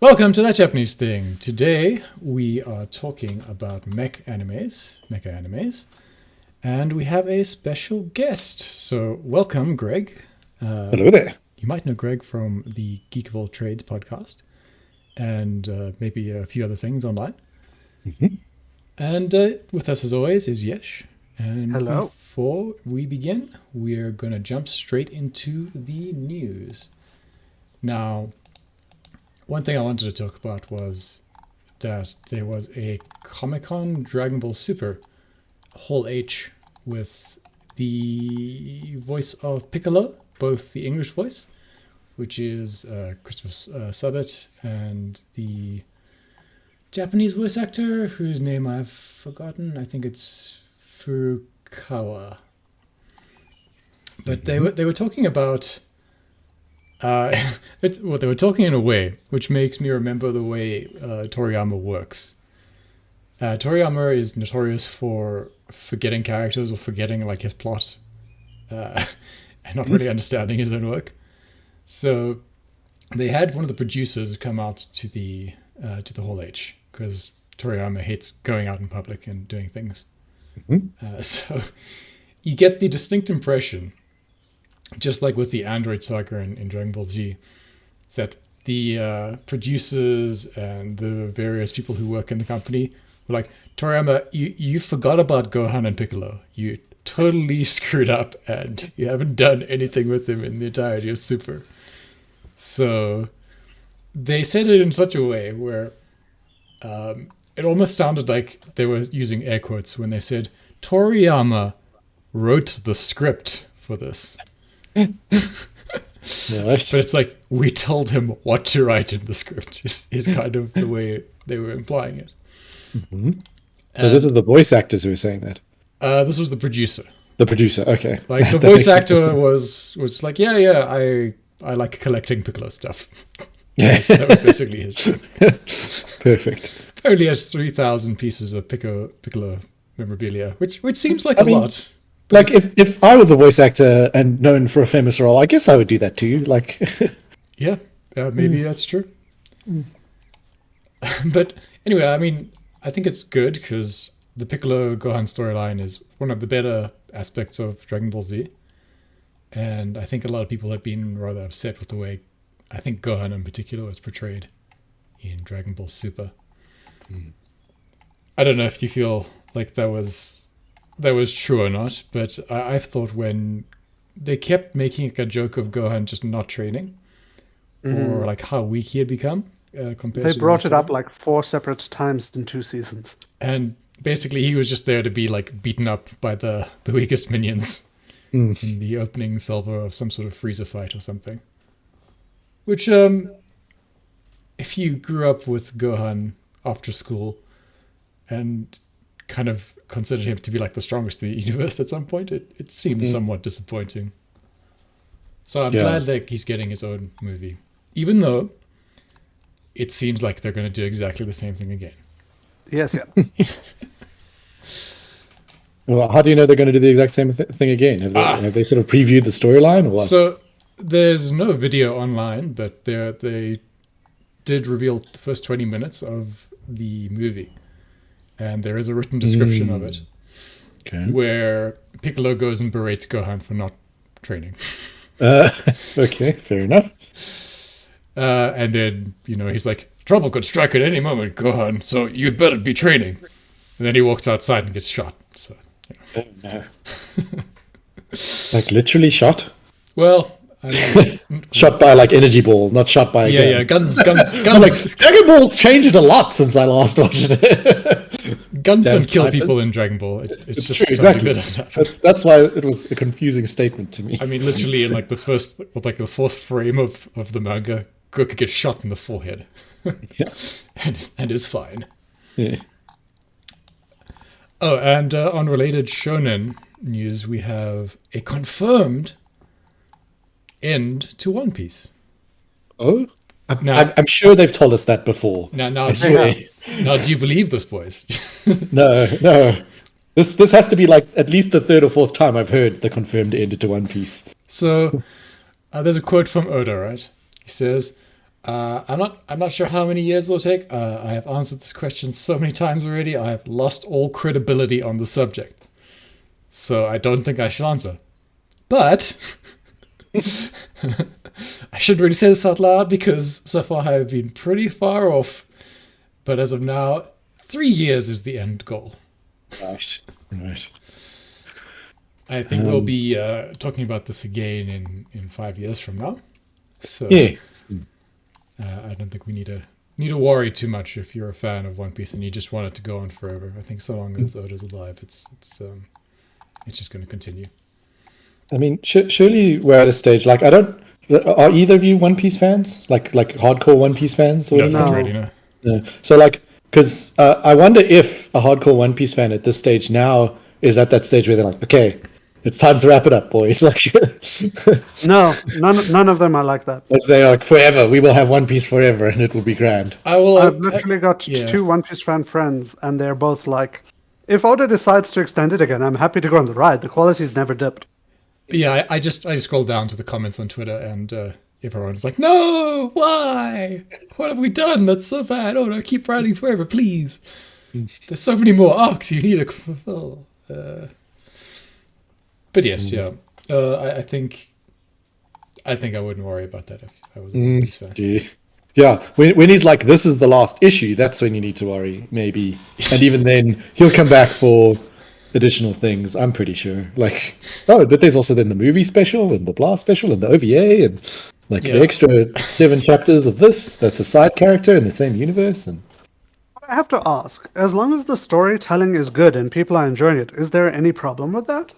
Welcome to That Japanese Thing. Today we are talking about mecha animes, and we have a special guest. So welcome, Greg. Hello there. You might know Greg from the Geek Of All Trades podcast, and maybe a few other things online. Mm-hmm. And with us as always is Yesh. And Hello. Before we begin, we're going to jump straight into the news. Now, one thing I wanted to talk about was that there was a Comic-Con Dragon Ball Super Hall H with the voice of Piccolo, both the English voice, which is Christopher Sabat, and the Japanese voice actor, whose name I've forgotten. I think it's Furukawa. But they were talking about... they were talking in a way which makes me remember the way Toriyama works. Toriyama is notorious for forgetting characters or forgetting like his plot, and not really understanding his own work. So they had one of the producers come out to the Hall H because Toriyama hates going out in public and doing things. Mm-hmm. So you get the distinct impression, just like with the Android saga in Dragon Ball Z, is that the producers and the various people who work in the company were like, Toriyama, you forgot about Gohan and Piccolo. You totally screwed up and you haven't done anything with them in the entirety of Super. So they said it in such a way where it almost sounded like they were using air quotes when they said, Toriyama wrote the script for this. Nice. But it's like we told him what to write in the script is kind of the way they were implying it. Mm-hmm. So this is the voice actors who were saying that. This was the producer. The producer, okay. Like the voice actor was like, I like collecting Piccolo stuff. Yeah, that was basically his thing. Perfect. Apparently, he has 3,000 pieces of Piccolo memorabilia, which seems like a lot. Like if I was a voice actor and known for a famous role, I guess I would do that too. Like, yeah, maybe that's true. But anyway, I mean, I think it's good because the Piccolo Gohan storyline is one of the better aspects of Dragon Ball Z, and I think a lot of people have been rather upset with the way I think Gohan in particular was portrayed in Dragon Ball Super. I don't know if you feel like that was true or not, but I've thought when they kept making a joke of Gohan just not training, or like how weak he had become compared to... They brought it up like 4 separate times in 2 seasons. And basically he was just there to be like beaten up by the weakest minions in the opening salvo of some sort of Frieza fight or something. Which, if you grew up with Gohan after school and kind of considered him to be like the strongest in the universe at some point, it seems somewhat disappointing. So I'm glad that he's getting his own movie, even though it seems like they're going to do exactly the same thing again. Yes, yeah. well, how do you know they're going to do the exact same thing again? Have they sort of previewed the storyline or what? So there's no video online, but they did reveal the first 20 minutes of the movie. And there is a written description of it, where Piccolo goes and berates Gohan for not training. Okay, fair enough. And then, he's like, trouble could strike at any moment, Gohan, so you'd better be training. And then he walks outside and gets shot. So, Oh, no. Like literally shot? Well, I mean, shot by like energy ball, not shot by a gun. guns. Like, Dragon Ball's changed a lot since I last watched it. Guns don't kill people in Dragon Ball. It's just true, something exactly. that doesn't happen. That's why it was a confusing statement to me. I mean, literally in like the 4th frame of the manga, Goku gets shot in the forehead. Yeah. and is fine. Yeah. Oh, and on related shonen news, we have a confirmed end to One Piece. Oh? I'm sure they've told us that before. Now, I swear. Now, do you believe this, boys? No. This has to be like at least the 3rd or 4th time I've heard the confirmed end to One Piece. So, there's a quote from Oda, right? He says, I'm not sure how many years it'll take. I have answered this question so many times already. I have lost all credibility on the subject, so I don't think I should answer. But I shouldn't really say this out loud because so far I have been pretty far off. But as of now, 3 years is the end goal. Right. Right. I think we'll be talking about this again in 5 years from now. So Yeah. I don't think we need to worry too much if you're a fan of One Piece and you just want it to go on forever. I think so long as Oda's alive, it's just going to continue. I mean, surely we're at a stage like Are either of you One Piece fans? Like hardcore One Piece fans? Or No, anything? not really. No. No. So because I wonder if a hardcore One Piece fan at this stage now is at that stage where they're like, okay, it's time to wrap it up, boys. Like, No, none of them are like that. they're like, forever, we will have One Piece forever, and it will be grand. I've literally got two One Piece fan friends, and they're both like, if Oda decides to extend it again, I'm happy to go on the ride. The quality's never dipped. Yeah, I just scrolled down to the comments on Twitter and everyone's like, no, why? What have we done? That's so bad. Oh no, keep writing forever, please. There's so many more arcs you need to fulfill. But yes, yeah. I think I wouldn't worry about that if I was a One Piece fan. Yeah, when he's like, this is the last issue, that's when you need to worry, maybe. And even then, he'll come back for additional things, I'm pretty sure. Like, but there's also then the movie special and the Blast special and the OVA and the extra 7 chapters of this. That's a side character in the same universe. And I have to ask, as long as the storytelling is good and people are enjoying it, is there any problem with that?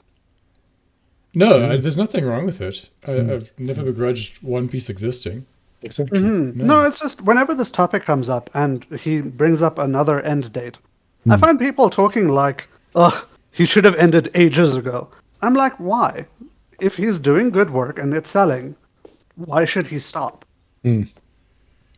No, there's nothing wrong with it. I've never begrudged One Piece existing. Exactly. No, it's just whenever this topic comes up and he brings up another end date, I find people talking like, ugh, he should have ended ages ago. I'm like, why? If he's doing good work and it's selling, why should he stop?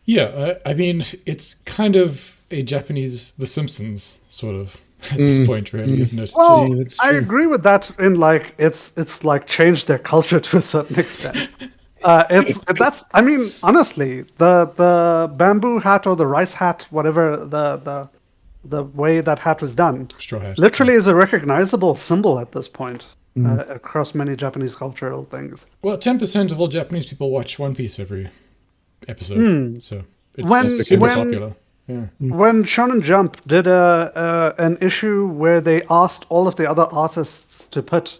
Yeah, I mean, it's kind of a Japanese The Simpsons sort of at this point, really, isn't it? Well, That's I true. agree with that in like it's like changed their culture to a certain extent. I mean, honestly, the bamboo hat or the rice hat, whatever the way that hat was done, Straw hat. literally is a recognizable symbol at this point across many Japanese cultural things. Well, 10% of all Japanese people watch One Piece every episode, so it's When- super when- popular. Yeah. When Shonen Jump did an issue where they asked all of the other artists to put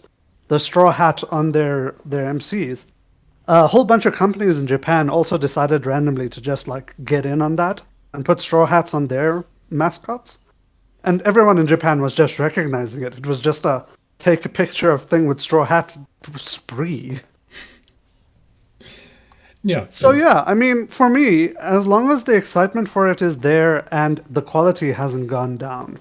the straw hat on their MCs, a whole bunch of companies in Japan also decided randomly to just like get in on that and put straw hats on their mascots. And everyone in Japan was just recognizing it. It was just a take a picture of thing with straw hat spree. Yeah. So yeah, I mean, for me, as long as the excitement for it is there and the quality hasn't gone down,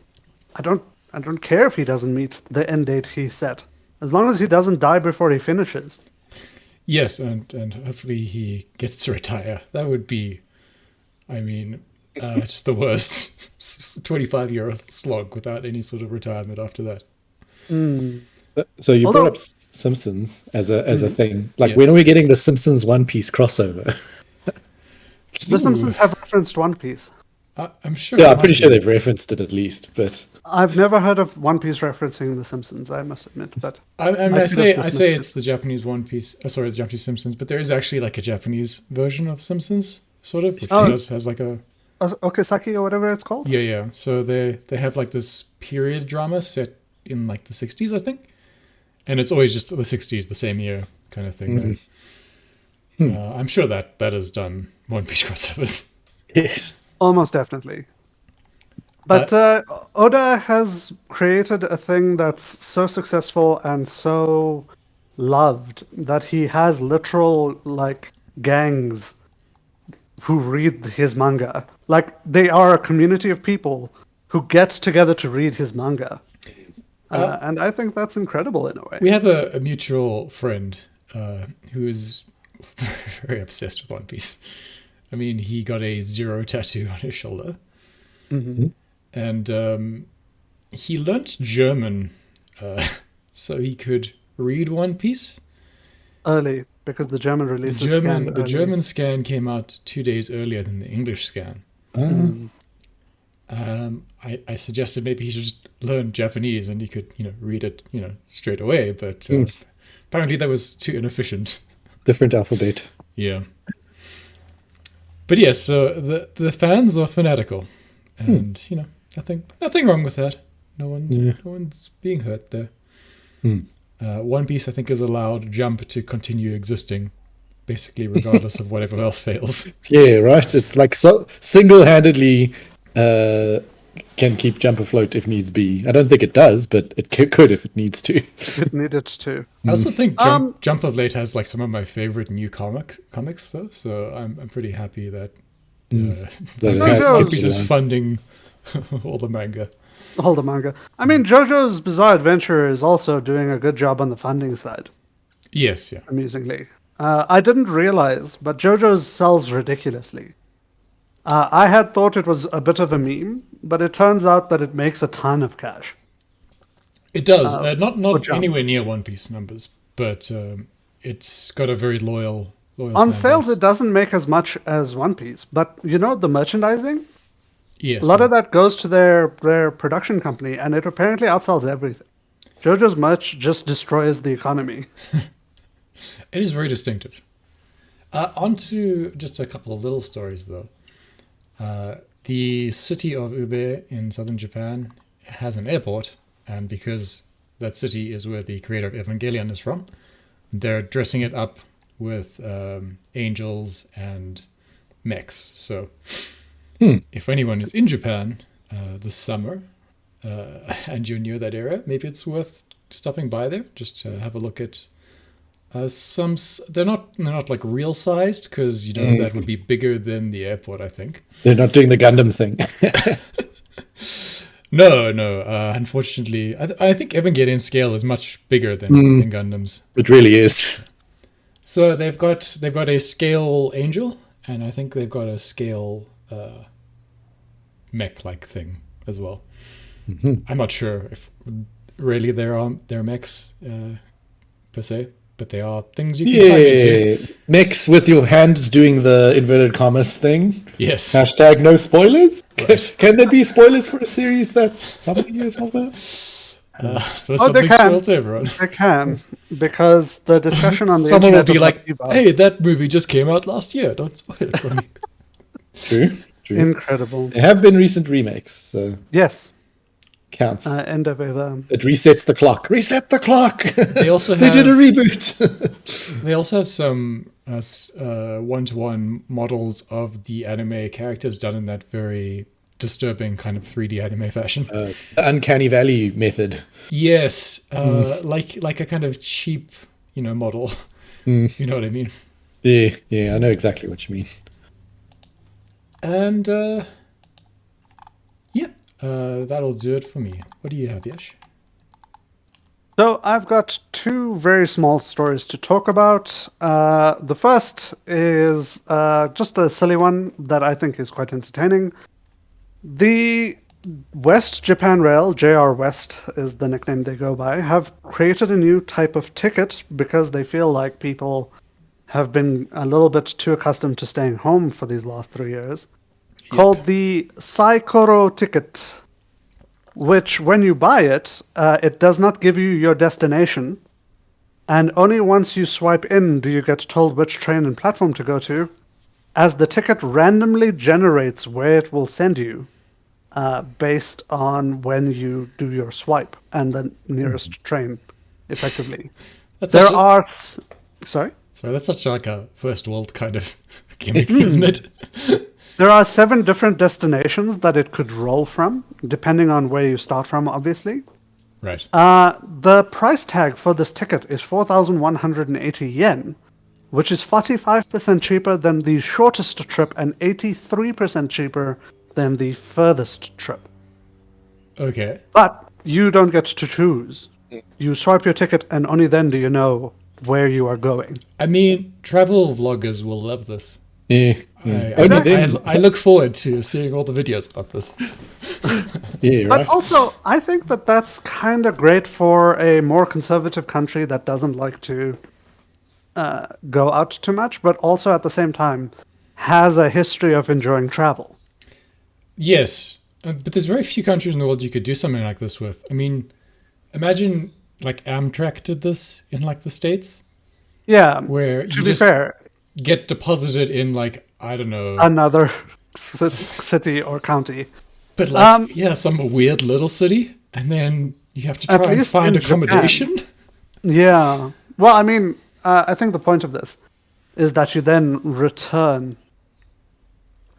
I don't care if he doesn't meet the end date he set. As long as he doesn't die before he finishes. Yes, and hopefully he gets to retire. That would be, I mean, just the worst 25-year slog without any sort of retirement after that. So you Although- brought up Simpsons as a thing. Like, Yes. when are we getting the Simpsons One Piece crossover? The Simpsons have referenced One Piece. I'm sure. Yeah, it I'm pretty must sure be. they've referenced it at least, but I've never heard of One Piece referencing The Simpsons, I must admit, but I could have say missed it's the Japanese One Piece. Sorry, the Japanese Simpsons, but there is actually like a Japanese version of Simpsons, sort of, which Oh. has like a Okazaki or whatever it's called. yeah. So they have like this period drama set in like the 60s, I think, and it's always just the 60s, the same year kind of thing. Right? I'm sure that has done One Piece crossovers. yes. Almost definitely. But Oda has created a thing that's so successful and so loved that he has literal like gangs who read his manga. Like they are a community of people who get together to read his manga. And I think that's incredible in a way. We have a mutual friend who is very obsessed with One Piece. I mean, he got a Zero tattoo on his shoulder. And he learnt German so he could read One Piece. Early. because the German The release is scanned The early. German scan came out 2 days earlier than the English scan. I suggested maybe he should just learn Japanese and he could, read it, straight away. But apparently that was too inefficient. Different alphabet. Yeah. But yes, so the fans are fanatical, and nothing wrong with that. No one's being hurt there. One Piece, I think, is allowed Jump to continue existing, basically regardless of whatever else fails. Yeah, right. It's like so single-handedly can keep Jump afloat if needs be. I don't think it does, but it could if it needs to. It needed to. I also think Jump of late has like some of my favorite new comics though, so I'm pretty happy that One Piece is funding all the manga. All the manga. I mean, JoJo's Bizarre Adventure is also doing a good job on the funding side. Yes, yeah. Amusingly. I didn't realize, but JoJo's sells ridiculously. I had thought it was a bit of a meme, but it turns out that it makes a ton of cash. It does. Not Jump. anywhere near One Piece numbers, but it's got a very loyal On fan sales, base. it doesn't make as much as One Piece, but the merchandising, Yes, a lot of that goes to their production company, and it apparently outsells everything. JoJo's merch just destroys the economy. it is very distinctive. On to just a couple of little stories, though. The city of Ube in southern Japan has an airport, and because that city is where the creator of Evangelion is from, they're dressing it up with angels and mechs. So if anyone is in Japan this summer and you're near that area, maybe it's worth stopping by there just to have a look at they're not like real sized, because that would be bigger than the airport, I think. They're not doing the Gundam thing. No. Unfortunately, I think Evangelion scale is much bigger than Gundam's. It really is. So they've got a scale angel, and I think they've got a scale mech like thing as well. I'm not sure if really they're mechs per se, but they are things you can climb into. Mix with your hands doing the inverted commas thing. Yes. Hashtag no spoilers. Right. Can there be spoilers for a series that's how many years old now? They can. To everyone. They can, because the discussion on the Someone will internet be about like, Evo- "Hey, that movie just came out last year. Don't spoil it for me." True. incredible. There have been recent remakes, so Yes, counts. end of Evo. It resets the clock. Reset the clock. They also they did a have- reboot. They also have some one-to-one models of the anime characters done in that very disturbing kind of 3D anime fashion. The Uncanny Valley method. Yes, like a kind of cheap, model. You know what I mean? Yeah, I know exactly what you mean. And that'll do it for me. What do you have, Yash? So I've got two very small stories to talk about. The first is just a silly one that I think is quite entertaining. The West Japan Rail, JR West is the nickname they go by, have created a new type of ticket because they feel like people have been a little bit too accustomed to staying home for these last 3 years, called the Saikoro ticket, which when you buy it, it does not give you your destination, and only once you swipe in do you get told which train and platform to go to, as the ticket randomly generates where it will send you based on when you do your swipe and the nearest train, effectively. Sorry? Sorry, that's such like a first world kind of gimmick, isn't it? There are 7 different destinations that it could roll from, depending on where you start from, obviously. Right. The price tag for this ticket is 4,180 yen, which is 45% cheaper than the shortest trip and 83% cheaper than the furthest trip. Okay. But you don't get to choose. You swipe your ticket, and only then do you know where you are going. I mean, travel vloggers will love this. Yeah. I look forward to seeing all the videos about this. Yeah, right. But also, I think that that's kind of great for a more conservative country that doesn't like to go out too much, but also at the same time has a history of enjoying travel. Yes, but there's very few countries in the world you could do something like this with. I mean, imagine like Amtrak did this in like the States, Yeah, where to you be just fair, get deposited in like, I don't know, another city or county. but like yeah, some weird little city, and then you have to At try and least find in Japan. accommodation. Yeah. Well, I mean, I think the point of this is that you then return.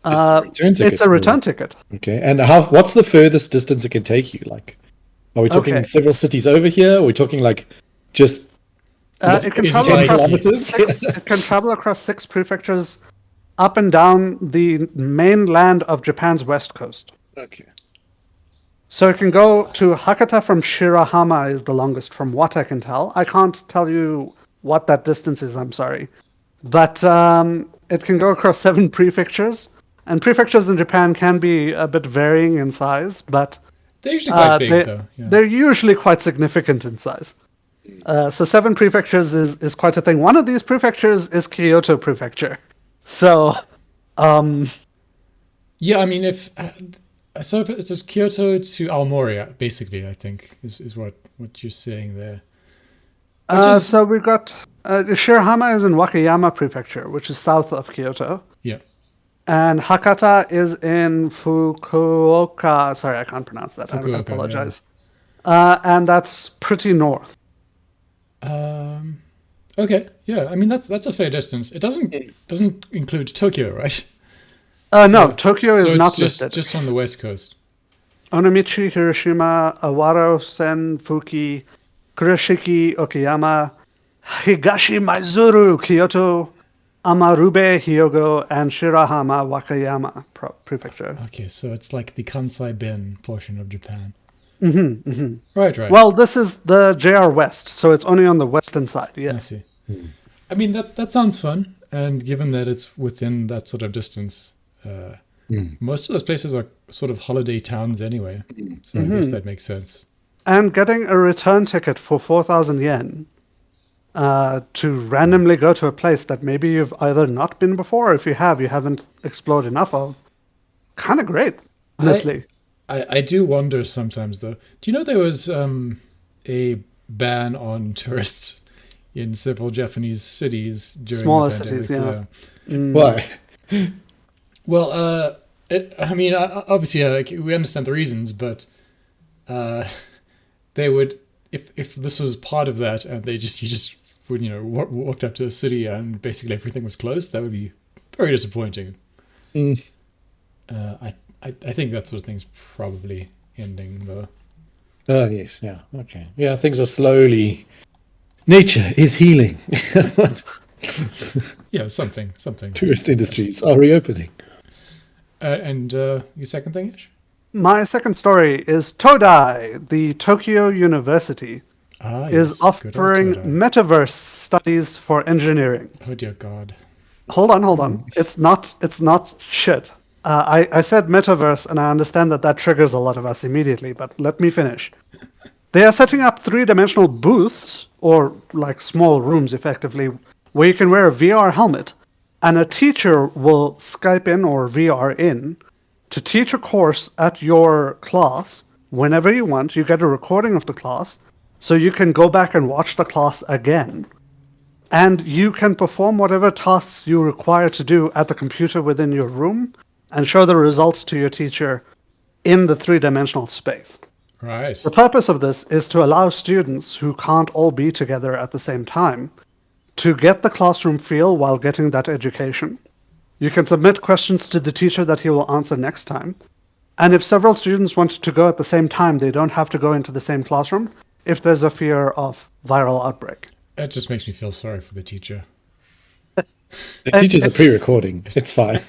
It's a return ticket. It's a return ticket. Okay, and what's the furthest distance it can take you? Like, are we talking Okay. several cities over here? Are we talking like just It can is it travel like- across kilometers? it can travel across 6 prefectures, up and down the mainland of Japan's west coast. Okay. So it can go to Hakata from Shirahama is the longest from what I can tell. I can't tell you what that distance is, I'm sorry. But it can go across 7 prefectures. And prefectures in Japan can be a bit varying in size, but They're usually quite big, they, though. Yeah. they're usually quite significant in size. So 7 prefectures is quite a thing. One of these prefectures is Kyoto Prefecture. So, Yeah, I mean, if it's just Kyoto to Aomori, basically, I think is what you're saying there. so we've got Shirahama is in Wakayama Prefecture, which is south of Kyoto. Yeah. And Hakata is in Fukuoka. Sorry, I can't pronounce that. I Fukuoka, apologize. And that's pretty north. Okay. Yeah. I mean, that's a fair distance. It doesn't include Tokyo, right? No, Tokyo So is it's not just listed. just on the west coast. Onomichi, Hiroshima, Awaro, Sen, Fuki, Kurashiki, Okayama, Higashi Maizuru, Kyoto, Amarube, Hyogo, and Shirahama, Wakayama Prefecture. Okay, so it's like the Kansai Ben portion of Japan. Right. Well, this is the JR West, so it's only on the western side, I yes. see. I mean, that sounds fun, and given that it's within that sort of distance, most of those places are sort of holiday towns anyway. So I guess that makes sense. And getting a return ticket for 4,000 yen to randomly go to a place that maybe you've either not been before, or if you have, you haven't explored enough of. Kind of great, honestly. I do wonder sometimes, though. Do you know there was a ban on tourists in several Japanese cities during Smaller the pandemic? cities, yeah. Why? Well, I mean, obviously, like, we understand the reasons, but they would, if this was part of that, and you just would, walked up to a city and basically everything was closed, that would be very disappointing. I think that sort of thing's probably ending, though. Oh, yes. Yeah. Okay. Yeah, things are slowly. Nature is healing. Yeah, something. Tourist industries are reopening. And your second thing, Ish? My second story is Todai, the Tokyo University, is Yes, good old offering Todai. metaverse studies for engineering. Oh dear God. Hold on. It's not shit. I said metaverse, and I understand that triggers a lot of us immediately, but let me finish. They are setting up 3-dimensional booths, or like small rooms effectively, where you can wear a VR helmet, and a teacher will Skype in or VR in to teach a course at your class whenever you want. You get a recording of the class, so you can go back and watch the class again. And you can perform whatever tasks you require to do at the computer within your room and show the results to your teacher in the 3-dimensional space. Right. The purpose of this is to allow students who can't all be together at the same time to get the classroom feel while getting that education. You can submit questions to the teacher that he will answer next time. And if several students want to go at the same time, they don't have to go into the same classroom if there's a fear of viral outbreak. That just makes me feel sorry for the teacher. The teachers are pre-recording. It's fine.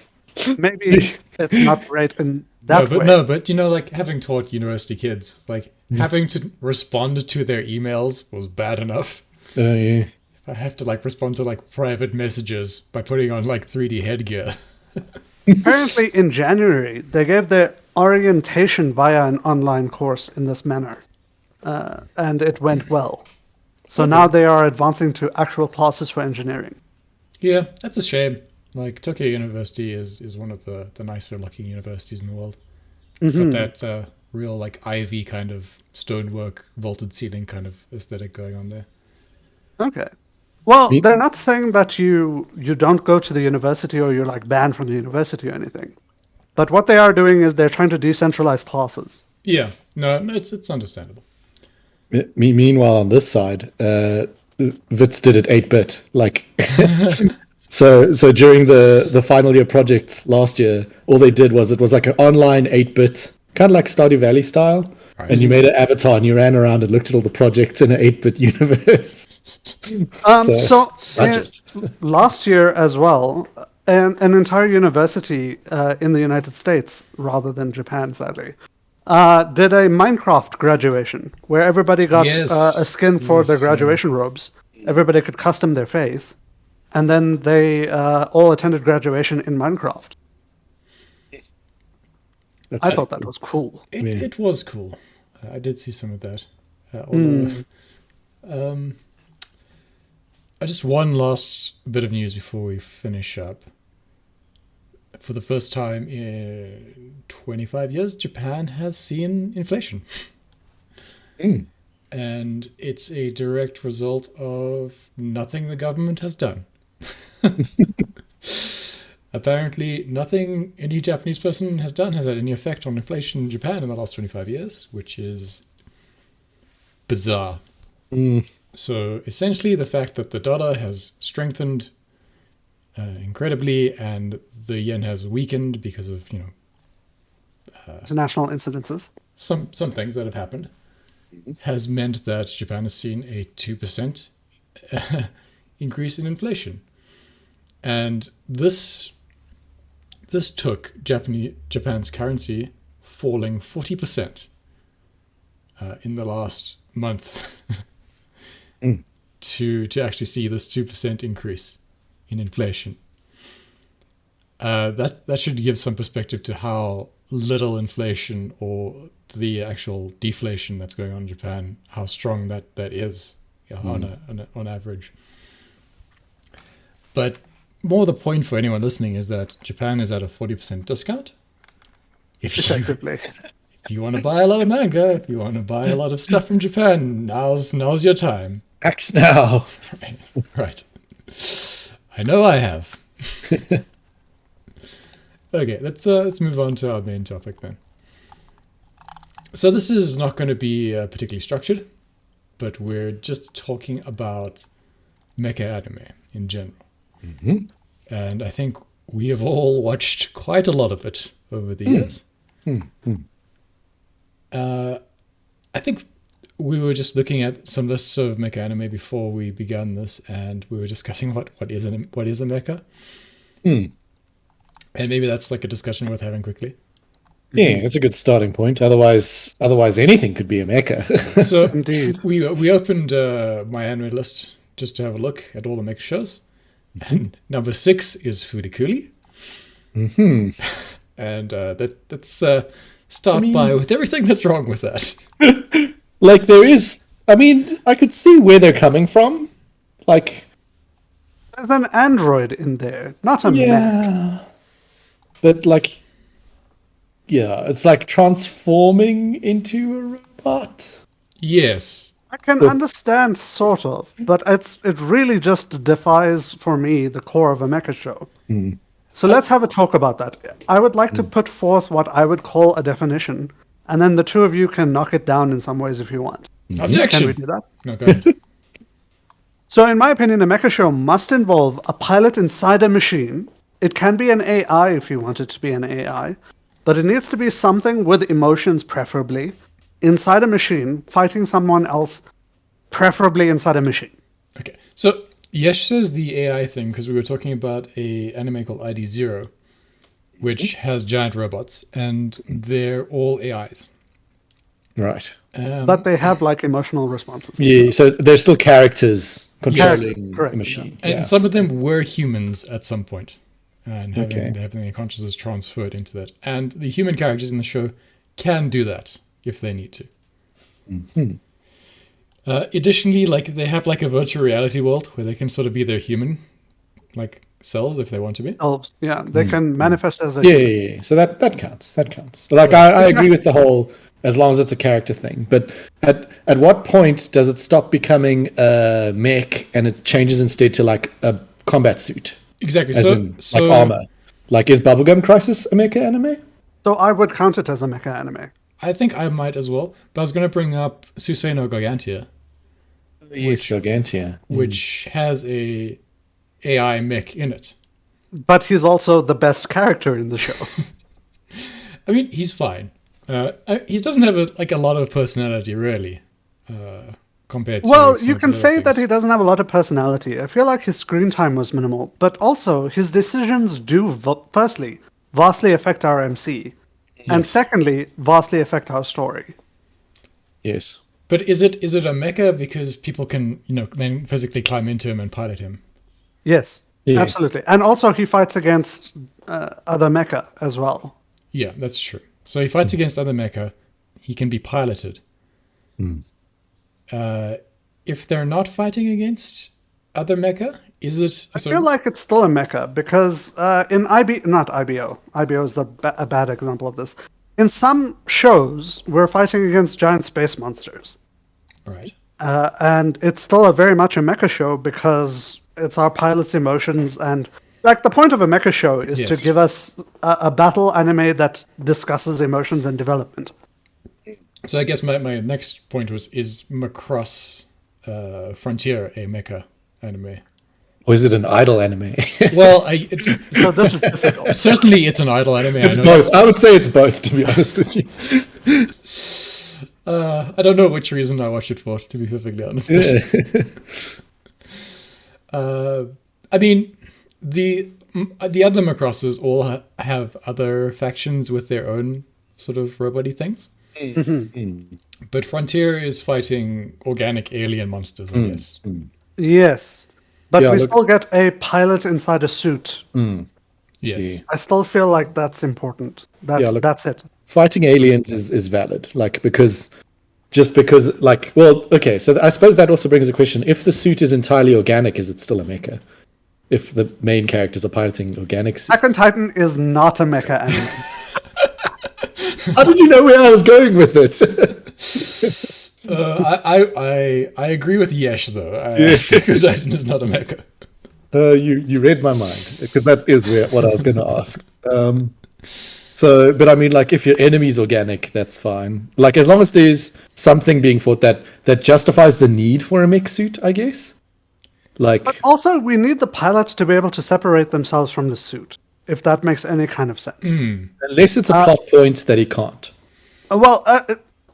Maybe it's not great in that way. But like having taught university kids, like having to respond to their emails was bad enough. Yeah. If I have to like respond to like private messages by putting on like 3D headgear. Apparently in January, they gave their orientation via an online course in this manner. And it went well. So Okay. now they are advancing to actual classes for engineering. Yeah, that's a shame. Like Tokyo University is one of the nicer looking universities in the world. It's got that real like ivy kind of stonework, vaulted ceiling kind of aesthetic going on there. Okay. Well, Me- they're not saying that you don't go to the university or you're like banned from the university or anything. But what they are doing is they're trying to decentralize classes. Yeah, no, it's understandable. Meanwhile, on this side, Wits did it 8-bit. Like, so during the final year projects last year, all they did was it was like an online 8-bit, kind of like Stardew Valley style. Right. And you made an avatar and you ran around and looked at all the projects in an 8-bit universe. So budget. last year as well, an entire university in the United States, rather than Japan, sadly, did a Minecraft graduation where everybody got Yes, a skin for their yes, yeah. graduation robes. Everybody could custom their face, and then they all attended graduation in Minecraft. That's I right. thought that was cool. It was cool. I did see some of that. Although, just one last bit of news before we finish up. For the first time in 25 years, Japan has seen inflation. And it's a direct result of nothing the government has done. Apparently, nothing any Japanese person has done has had any effect on inflation in Japan in the last 25 years, which is bizarre. So essentially, the fact that the dollar has strengthened incredibly and the yen has weakened because of International incidences. some things that have happened has meant that Japan has seen a 2% increase in inflation, and this took Japan's currency falling 40% in the last month to actually see this 2% increase in inflation. That should give some perspective to how little inflation or the actual deflation that's going on in Japan, how strong that is on average. But more the point for anyone listening is that Japan is at a 40% discount. If you want to buy a lot of manga, if you want to buy a lot of stuff from Japan, now's your time. Act now. Right. I know I have. Okay, let's move on to our main topic then. So this is not going to be particularly structured, but we're just talking about mecha anime in general. And I think we have all watched quite a lot of it over the years. I think we were just looking at some lists of mecha anime before we began this, and we were discussing what is a mecha. And maybe that's like a discussion worth having quickly. Yeah, it's a good starting point. Otherwise anything could be a mecha. So Indeed. we opened my anime list just to have a look at all the mecha shows, and number 6 is Furikuri. And that's start by with everything that's wrong with that. Like there is, I could see where they're coming from. Like, There's an android in there, not a mech. but like, yeah, it's like transforming into a robot. Yes. I can understand, sort of, but it really just defies, for me, the core of a mecha show. So let's have a talk about that. I would like to put forth what I would call a definition, and then the two of you can knock it down in some ways if you want. Objection. Can we do that? No, go ahead. So in my opinion, a mecha show must involve a pilot inside a machine. It can be an AI if you want it to be an AI, but it needs to be something with emotions, preferably, inside a machine, fighting someone else, preferably inside a machine. Okay. So Yesh says the AI thing because we were talking about a anime called ID Zero, which has giant robots, and they're all AIs. Right. But they have like emotional responses. Yeah, so they're still characters controlling correct, a machine. And Yeah. some of them were humans at some point, and having Okay. their consciousness transferred into that. And the human characters in the show can do that if they need to. Additionally, like they have like a virtual reality world where they can sort of be their human like selves if they want to be. Elves, yeah, they can manifest as a Yeah, human. yeah, yeah. So that counts. That counts. Like I agree with the whole as long as it's a character thing. But at what point does it stop becoming a mech and it changes instead to like a combat suit? Exactly. As in like armor. Like is Bubblegum Crisis a mecha anime? So I would count it as a mecha anime. I think I might as well. But I was going to bring up Susei no Gargantia, Yes, Gargantia. which has a AI mech in it. But he's also the best character in the show. I mean, he's fine. He doesn't have a lot of personality, really, compared to. Well, some you of can the other say that things. he doesn't have a lot of personality. I feel like his screen time was minimal, but also his decisions do, firstly, vastly affect our MC, and secondly, vastly affect our story. Yes. But is it a mecha because people can then physically climb into him and pilot him? Yes, Yeah. absolutely. And also he fights against other mecha as well. Yeah, that's true. So he fights against other mecha. He can be piloted. If they're not fighting against other mecha, is it? I feel like it's still a mecha because in not IBO. IBO is a bad example of this. In some shows, we're fighting against giant space monsters. Right. And it's still very much a mecha show because it's our pilot's emotions and like the point of a mecha show is to Yes. give us a battle anime that discusses emotions and development. So I guess my next point is Macross Frontier a mecha anime? Or is it an idol anime? Well, it's So this is difficult. certainly it's an idol anime. It's I know both. I would say it's both, to be honest with you. I don't know which reason I watched it for, to be perfectly honest. Yeah. I mean, the other Macrosses all have other factions with their own sort of robot-y things. But Frontier is fighting organic alien monsters, I guess. Yes. But Yeah, we look- still get a pilot inside a suit. Yes. Yeah. I still feel like that's important. That's it. Fighting aliens is valid, like because well, okay, so I suppose that also brings a question: if the suit is entirely organic, is it still a mecha? If the main characters are piloting organic suits? Attack on Titan is not a mecha anime. How did you know where I was going with it? I agree with Yesh though. Attack on Titan is not a mecha. You read my mind because that is what I was going to ask. So, but I mean, like, if your enemy's organic, that's fine. Like, as long as there's something being fought that justifies the need for a mech suit, I guess. Like, But also, we need the pilot to be able to separate themselves from the suit, if that makes any kind of sense. unless it's a plot point that he can't. Well,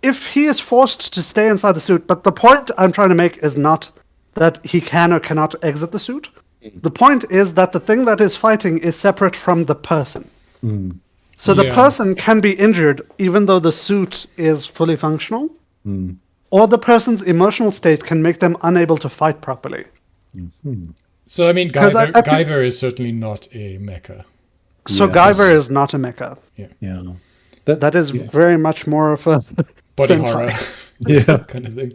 if he is forced to stay inside the suit, but the point I'm trying to make is not that he can or cannot exit the suit. The point is that the thing that is fighting is separate from the person. So the Yeah. person can be injured even though the suit is fully functional, or the person's emotional state can make them unable to fight properly. So I mean, 'Cause I feel- Guyver is certainly not a mecha. So Yes. Guyver is not a mecha. Yeah. That is very much more of a Body Sentai. horror Yeah. kind of thing.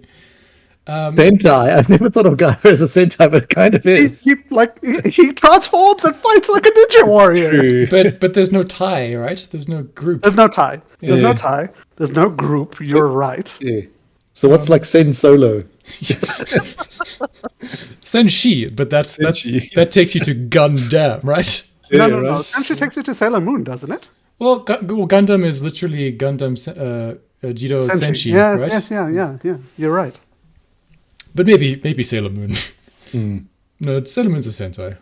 Sentai. I've never thought of Guyver as a Sentai, but it kind of is. He transforms and fights like a ninja warrior. True. But there's no tie, right? There's no group. There's no tie. There's Yeah. no tie. There's no group. You're right. Yeah. So what's like Sen Solo? Senshi, but Senshi. that takes you to Gundam, right? No, Yeah, no, no. right. Senshi takes you to Sailor Moon, doesn't it? Well, Gundam is literally Gundam Jido Senshi, Yes, right? yes, yeah. You're right. But maybe Sailor Moon. No, Sailor Moon's a Sentai.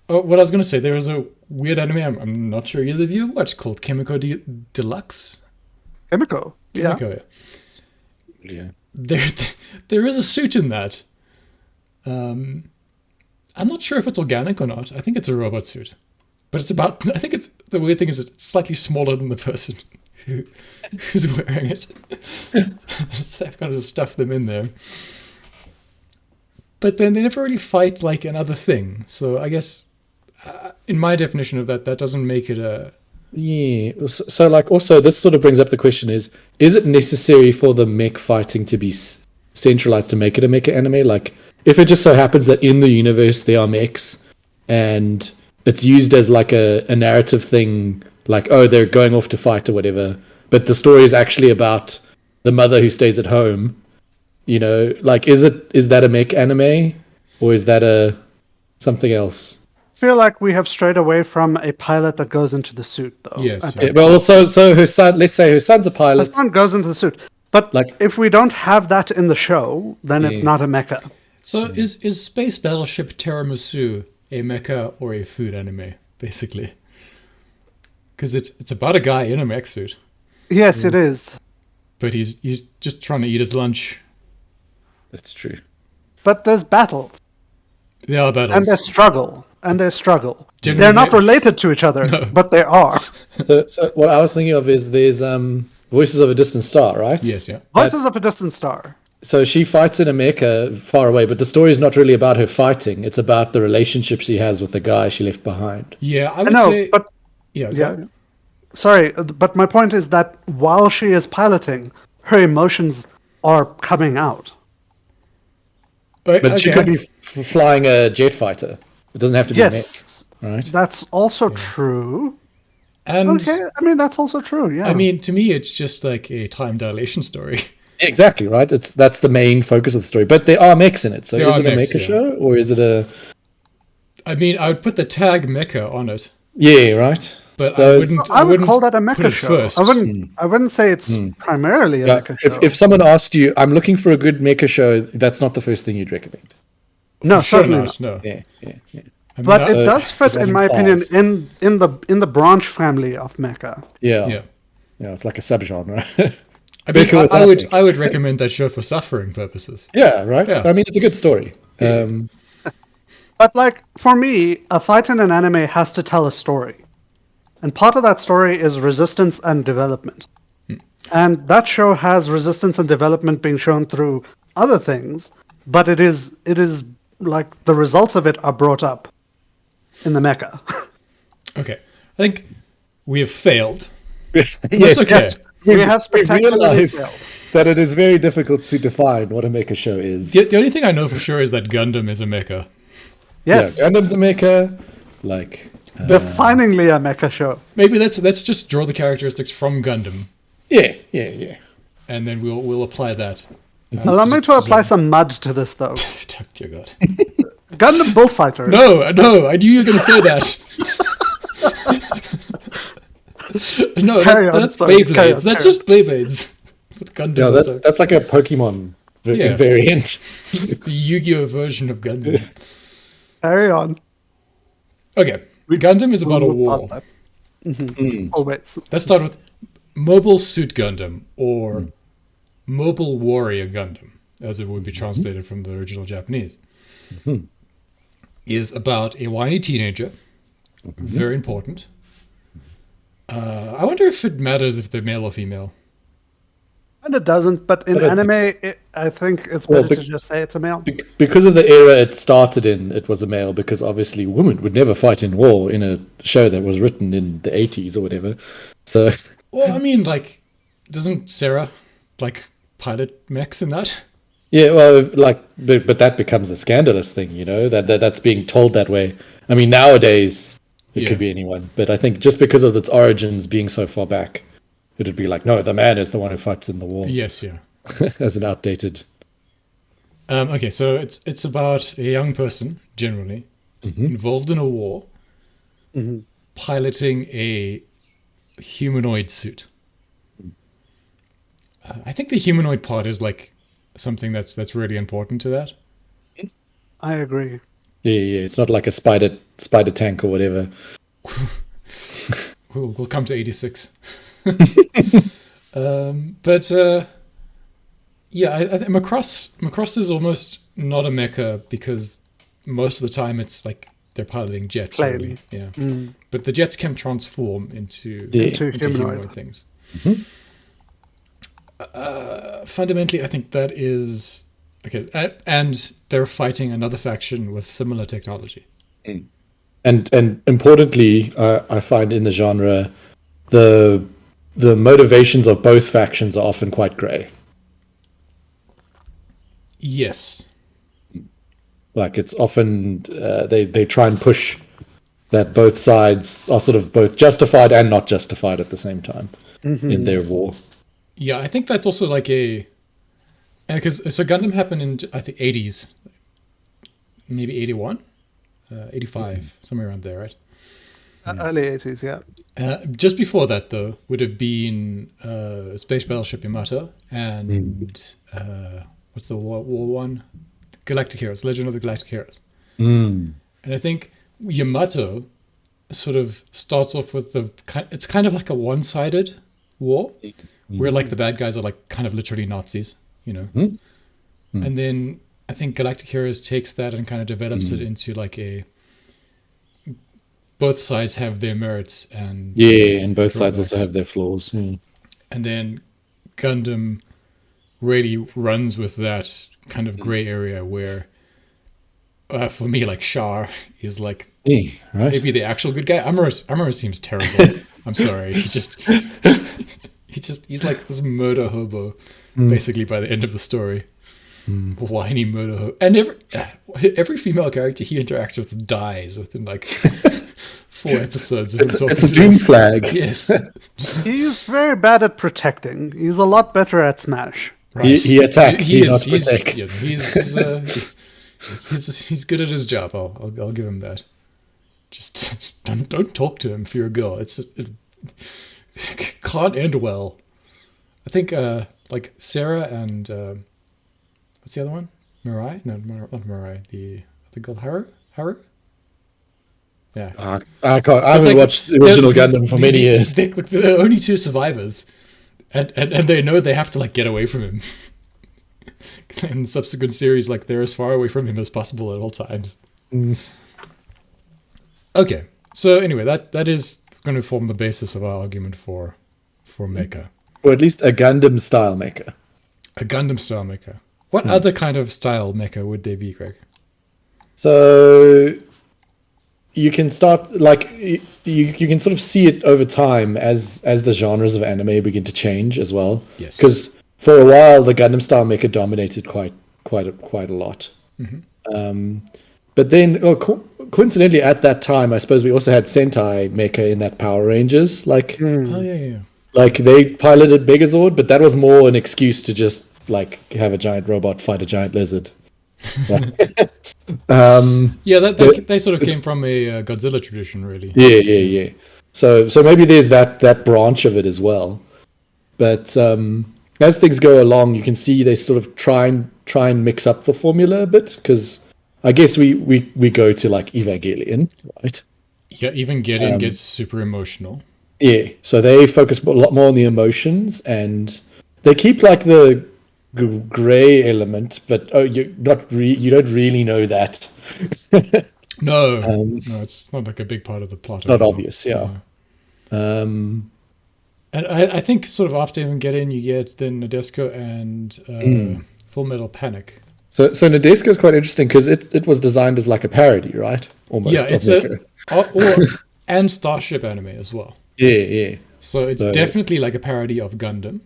What I was going to say, there was a weird anime I'm not sure either of you watched called Chemico Deluxe. Emiko. Yeah. Chemico, Yeah. There is a suit in that. I'm not sure if it's organic or not. I think it's a robot suit. But it's about, I think it's, the weird thing is it's slightly smaller than the person who's wearing it. So I've kind of stuffed them in there. But then they never really fight like another thing. So I guess, in my definition of that doesn't make it a Yeah. So, like, also, this sort of brings up the question: is it necessary for the mech fighting to be centralized to make it a mecha anime? Like, if it just so happens that in the universe there are mechs, and it's used as like a narrative thing, like, oh, they're going off to fight or whatever, but the story is actually about the mother who stays at home. Like, is that a mech anime, or is that a something else? Feel like we have strayed away from a pilot that goes into the suit, though. Yes, at yeah. that Yeah, well, so her son. Let's say her son's a The pilot. son goes into the suit. But Like- if we don't have that in the show, then it's Yeah. not a mecha. So is Space Battleship Tiramisu a mecha or a food anime, basically? Because it's about a guy in a mech suit, Yes, it is. but he's just trying to eat his lunch. That's true. But there's battles, There are battles. and there's struggle, and there's struggle. Generally, They're not they- related to each other, No. but they are. So what I was thinking of is there's Voices of a Distant Star, right? Yes, yeah. Voices of a Distant Star. So she fights in a mecha far away, but the story is not really about her fighting. It's about the relationship she has with the guy she left behind. Yeah, I I would know, say. but yeah, yeah. Sorry, but my point is that while she is piloting, her emotions are coming out. But she could be flying a jet fighter. It doesn't have to be Yes, a mech, right? that's also true. And Okay, I mean that's also true. Yeah. I mean, to me, it's just like a time dilation story. Exactly, right? That's the main focus of the story. But there are mechs in it. So There is are it a mechs, mecha yeah. show, or is it a... I mean, I would put the tag mecha on it, Yeah, right? but So I it's- wouldn't. I would wouldn't call that a put mecha it show. first. I wouldn't say it's primarily a Yeah, mecha show. if someone asked you, I'm looking for a good mecha show, that's not the first thing you'd recommend. no, Sure certainly not. not. No. Yeah. I mean, But I- it does fit, it in my opinion, implies. in the branch family of mecha. Yeah. yeah. Yeah, it's like a subgenre. I mean, Mecha with I would nothing. I would recommend that show for suffering purposes. Yeah, right? Yeah. I mean, it's a good story. But like for me, a fight in an anime has to tell a story, and part of that story is resistance and development. And that show has resistance and development being shown through other things, but it is like the results of it are brought up in the mecha. Okay, I think we have failed. Yes, okay. Yes, we have we spectacularly realize failed. that it is very difficult to define what a mecha show is. The only thing I know for sure is that Gundam is a mecha. Yes, Yeah, Gundam's a mecha, like... definingly a mecha show. Maybe let's just draw the characteristics from Gundam, yeah. and then we'll apply that. Allow me to apply some mud to this, though. Dear God. Gundam Bullfighter. No, I knew you were going to say that. No, Carry on, that's sorry, carry on, Beyblades. That's carry just Beyblades. With Gundam. Yeah, also. that's like a Pokemon Yeah. variant. It's the Yu-Gi-Oh version of Gundam. Carry on. Okay, Gundam is about a We'll move war. past that. Always. Let's start with Mobile Suit Gundam, or Mobile Warrior Gundam, as it would be translated from the original Japanese. Is about a whiny teenager. Very important. I wonder if it matters if they're male or female. And it doesn't, but in I don't think anime, I think it's Well, better to just say it's a male. Because of the era it started in, it was a male, because obviously women would never fight in war in a show that was written in the 80s or whatever. So, Well, I mean, like, doesn't Sarah, like, pilot mechs in that? yeah, well, like, but that becomes a scandalous thing, that's being told that way. I mean, nowadays, it Yeah. could be anyone, but I think just because of its origins being so far back, it would be like, no, the man is the one who fights in the war, Yes, yeah. as an outdated. Okay, so it's about a young person, generally, involved in a war, piloting a humanoid suit. I think the humanoid part is like something that's really important to that. I agree. Yeah, it's not like a spider tank or whatever. We'll come to 86. But yeah, I Macross is almost not a mecha because most of the time it's like they're piloting jets. Plane. Really. Yeah, but the jets can transform into Into into humanoid. humanoid things. Fundamentally, I think that is okay, and they're fighting another faction with similar technology. And importantly, I find in the genre, the motivations of both factions are often quite grey. Yes. Like it's often they try and push that both sides are sort of both justified and not justified at the same time in their war. Yeah, I think that's also like because so Gundam happened in I think 80s, maybe 81, 85, somewhere around there, right? Early 80s, yeah. Just before that, though, would have been Space Battleship Yamato and what's the war one? Galactic Heroes, Legend of the Galactic Heroes. And I think Yamato sort of starts off with it's kind of like a one-sided war where like the bad guys are like kind of literally Nazis, you know. And then I think Galactic Heroes takes that and kind of develops it into like both sides have their merits and and both sides also have their flaws. And then Gundam really runs with that kind of gray area where for me like Char is like maybe the actual good guy. Amuro seems terrible. I'm sorry. He's like this murder hobo basically by the end of the story. Whiny murder hobo. And every female character he interacts with dies within like 4 episodes of him talking it's a to doom them. flag. Yes. He's very bad at protecting. He's a lot better at Smash. Right. He attacks. He's good at his job. I'll give him that. Just don't talk to him if you're a girl. It's just, it can't end well. I think like Sarah and what's the other one? Mirai? No, not Mirai. The girl Haru. Yeah. I haven't watched the original Gundam for many years. They're only 2 survivors, and they know they have to like get away from him. In subsequent series, like they're as far away from him as possible at all times. Okay, so anyway, that is going to form the basis of our argument for Mecha, or at least a Gundam style Mecha. A Gundam style Mecha. What other kind of style Mecha would they be, Greg? So you can start like you can sort of see it over time as the genres of anime begin to change as well. Yes. Because for a while the Gundam style Mecha dominated quite a lot. But then coincidentally at that time, I suppose we also had Sentai Mecha in that Power Rangers. Like Oh yeah. like they piloted Megazord, but that was more an excuse to just like have a giant robot fight a giant lizard. They sort of came from a Godzilla tradition, really. Yeah. So maybe there's that branch of it as well. But as things go along, you can see they sort of try and mix up the formula a bit, because I guess we go to like Evangelion, right? Yeah, Evangelion gets super emotional. Yeah, so they focus a lot more on the emotions, and they keep like the gray element, but you don't really know that. No, it's not like a big part of the plot. It's not obvious, yeah. No. And I think sort of after Evangelion, you get then Nadesico and Full Metal Panic. So Nadesico is quite interesting because it was designed as like a parody, right? Almost. Yeah, it's and Starship anime as well. Yeah. So it's definitely like a parody of Gundam.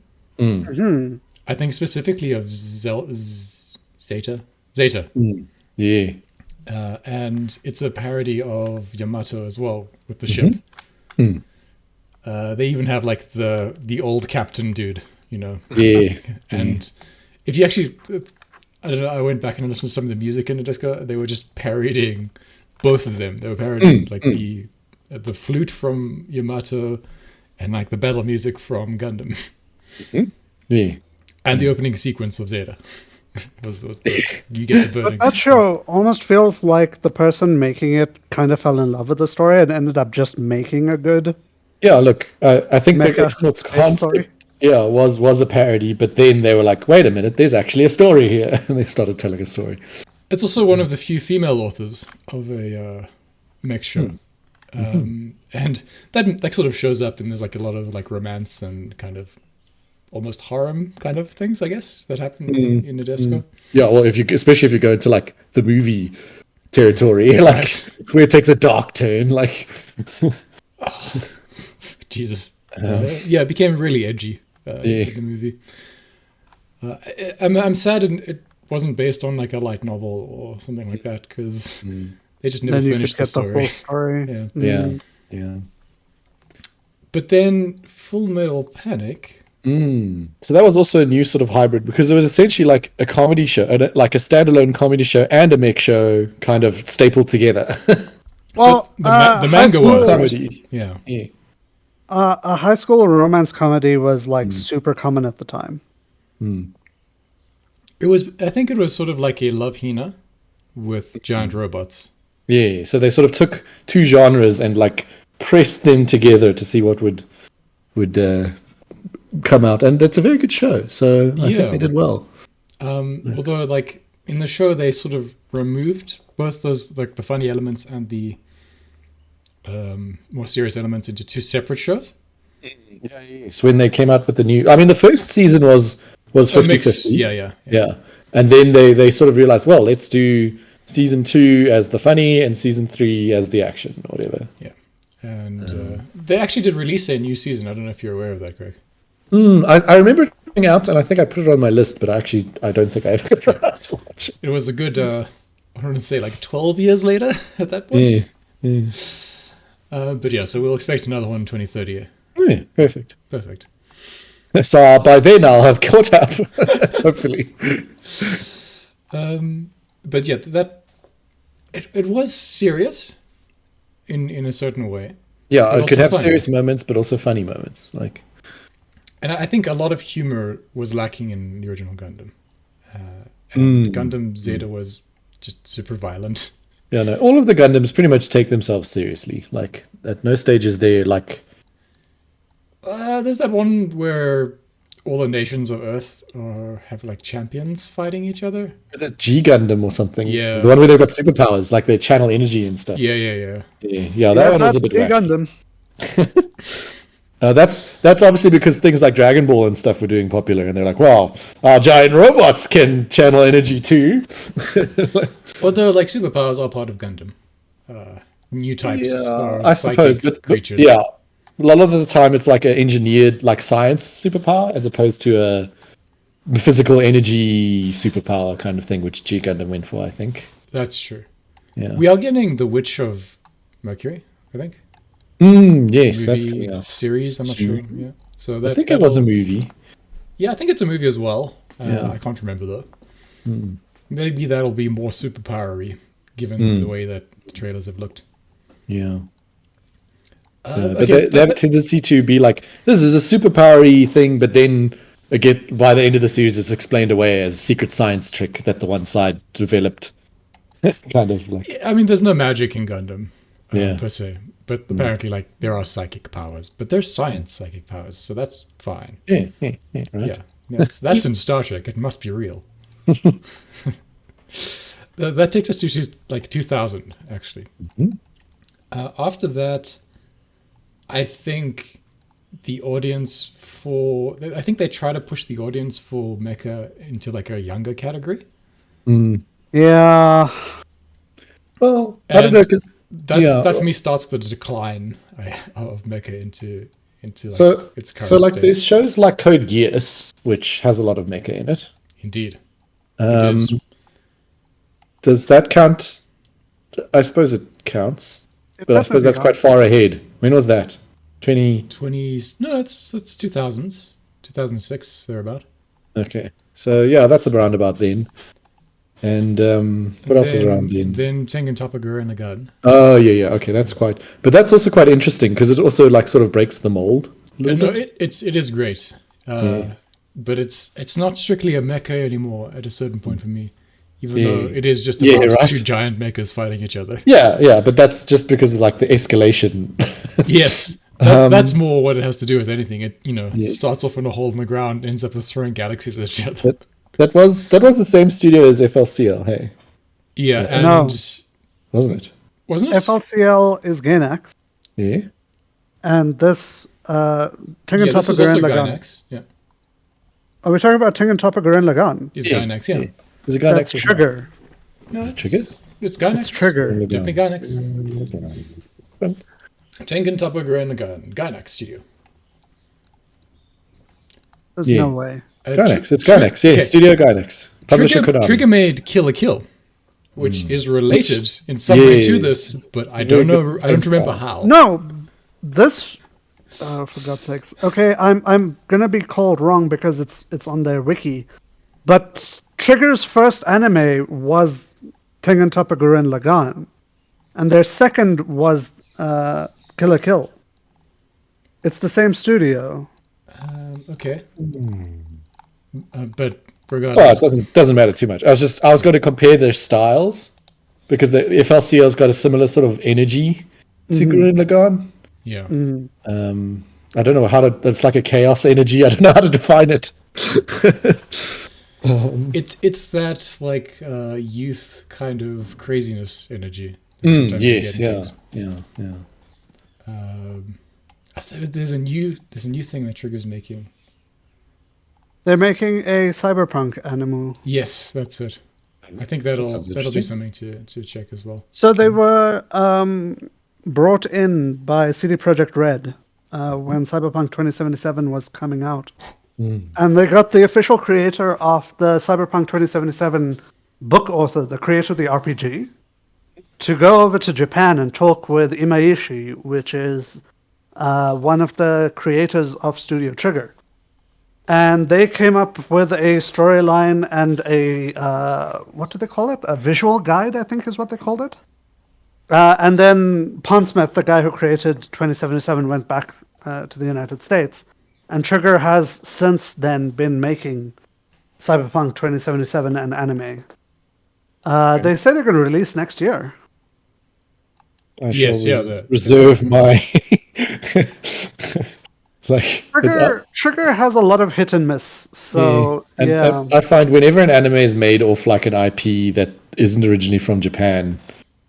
I think specifically of Zeta. Yeah. And it's a parody of Yamato as well with the ship. They even have like the old captain dude, you know. Yeah. And if you actually, I don't know, I went back and listened to some of the music in the disco. They were just parodying both of them. They were parodying like the flute from Yamato and like the battle music from Gundam. Yeah. And the opening sequence of Zeta was the you get to burning. But that show almost feels like the person making it kind of fell in love with the story and ended up just making a good. Yeah, look, I think the Mecha original space concept, story. was a parody, but then they were like, wait a minute, there's actually a story here, and they started telling a story. It's also one of the few female authors of a mech show. And that sort of shows up, and there's like a lot of like romance and kind of almost harem kind of things, I guess, that happen in Nadesico. Yeah, well, especially if you go into like the movie territory, like where it takes a dark turn, like Jesus. Yeah, it became really edgy Yeah. in the movie. I'm sad it wasn't based on like a light novel or something like that, because they just never Then you could finished the get the story. full story. Yeah. Yeah. Yeah. But then Full Metal Panic. So that was also a new sort of hybrid, because it was essentially like a comedy show, like a standalone comedy show and a mech show kind of stapled together. Well, the high manga school, was, right? Comedy. Yeah. Yeah. a high school romance comedy was like super common at the time. It was. I think it was sort of like a Love Hina with giant robots. Yeah. So they sort of took two genres and like pressed them together to see what would come out, and that's a very good show. So I Yeah. think they did well. Although, like in the show, they sort of removed both those, like the funny elements and the more serious elements, into two separate shows. Yes, when they came out with the new, I mean, the first season was A mix. 50-50. Yeah. And then they sort of realized, well, let's do season 2 as the funny and season 3 as the action, or whatever. Yeah. And they actually did release a new season. I don't know if you're aware of that, Greg. I remember it coming out, and I think I put it on my list, but I don't think I ever got around to watch it. It was a good, I want to say like 12 years later at that point. But yeah, so we'll expect another one in 2030. Yeah, perfect. Perfect. So by then I'll have caught up, hopefully. But yeah, it was serious in a certain way. Yeah, But it could also have funny. serious moments, but also funny moments. Like, And I think a lot of humor was lacking in the original Gundam. And Gundam Zeta was just super violent. yeah, no, all of the Gundams pretty much take themselves seriously. Like, at no stage is there like, There's that one where all the nations of Earth have like champions fighting each other. a G Gundam or something. Yeah. The one where they've got superpowers, like they channel energy and stuff. Yeah. Yeah, that one was a bit Big wacky. Gundam. That's obviously because things like Dragon Ball and stuff were doing popular, and they're like, "Wow, our giant robots can channel energy too." Although like superpowers are part of Gundam. New types are I suppose, psychic but creatures. yeah, a lot of the time it's like an engineered, like science superpower, as opposed to a physical energy superpower kind of thing, which G Gundam went for, I think. That's true. Yeah. We are getting the Witch of Mercury, I think. Yes, that's Movie coming out. series. I'm not sure. Yeah. So that, I think it was a that'll- movie. Yeah, I think it's a movie as well. Yeah. I can't remember though. Maybe that'll be more superpowery, given the way that the trailers have looked. Yeah. But Okay, they have a tendency to be like, this is a superpowery thing, but then again, by the end of the series, it's explained away as a secret science trick that the one side developed. Kind of like, I mean, there's no magic in Gundam, Yeah. per se. But apparently, like, there are psychic powers. But there's science psychic powers, so that's fine. yeah, right? Yeah. That's in Star Trek. It must be real. That takes us to like 2000, actually. After that, I think the audience for... I think they try to push the audience for Mecha into like a younger category. Yeah. Well, I don't know, because That for me starts the decline of Mecha into like so its current so like state. there's shows like Code Geass, which has a lot of mecha in it. Indeed. Um, is. Does that count? I suppose it counts, It but I suppose definitely that's quite far ahead. When was that? 20. 20s. No, it's 2000s. 2006, thereabout. Okay, so yeah, that's around about then. And what else is around then? Then Tengen Toppa in the Garden. Oh yeah. Okay, that's quite. But that's also quite interesting because it also like sort of breaks the mold a little No, bit. it is great. But it's not strictly a mecha anymore at a certain point for me. Even though it is just about right. two giant mechas fighting each other. Yeah, but that's just because of like the escalation. Yes. That's more what it has to do with anything. It starts off in a hole in the ground, ends up with throwing galaxies at each other. That was the same studio as FLCL, hey, Yeah, and No. wasn't it? wasn't it? FLCL is Gainax, Yeah. and this Tengen Yeah, this Toppa is also Gurren Lagann. Gainax. Yeah, Are we talking about Tengen Toppa Gurren Lagann? it's Yeah, Gainax. Yeah, There's a guy That's next to Trigger. No, Trigger? It's Gainax. It's Trigger. Definitely Gainax. Tengen Toppa Gurren Lagann. Gainax Studio. There's no way. Gainax. It's Gainax. Yeah, okay. Studio Gainax. Publisher Konami. Trigger made Kill la Kill, which is related in some way to this, but I don't know. I don't remember how. No, this. For God's sakes. Okay, I'm gonna be called wrong because it's on their wiki, but Trigger's first anime was Tengen Toppa Gurren Lagann, and their second was Kill la Kill. It's the same studio. Okay. But Well, regardless, it doesn't matter too much. I was going to compare their styles because the FLCL's got a similar sort of energy to Gurren Lagann. yeah. I don't know it's like a chaos energy. I don't know how to define it. It's that like youth kind of craziness energy. that sometimes you Yes, get in yeah, things. yeah. I thought there's a new thing that Trigger's making. They're making a cyberpunk anime. Yes, that's it. I think that'll sounds be interesting. something to check as well. So they were brought in by CD Projekt Red when Cyberpunk 2077 was coming out. And they got the official creator of the Cyberpunk 2077 book author, the creator of the RPG, to go over to Japan and talk with Imaishi, which is one of the creators of Studio Trigger. And they came up with a storyline and a, what do they call it? A visual guide, I think is what they called it. And then Pondsmith, the guy who created 2077, went back to the United States. And Trigger has since then been making Cyberpunk 2077 an anime. They say they're going to release next year. I Yes, shall yeah, reserve my like Trigger has a lot of hit and miss. So And yeah. I find whenever an anime is made off like an IP that isn't originally from Japan,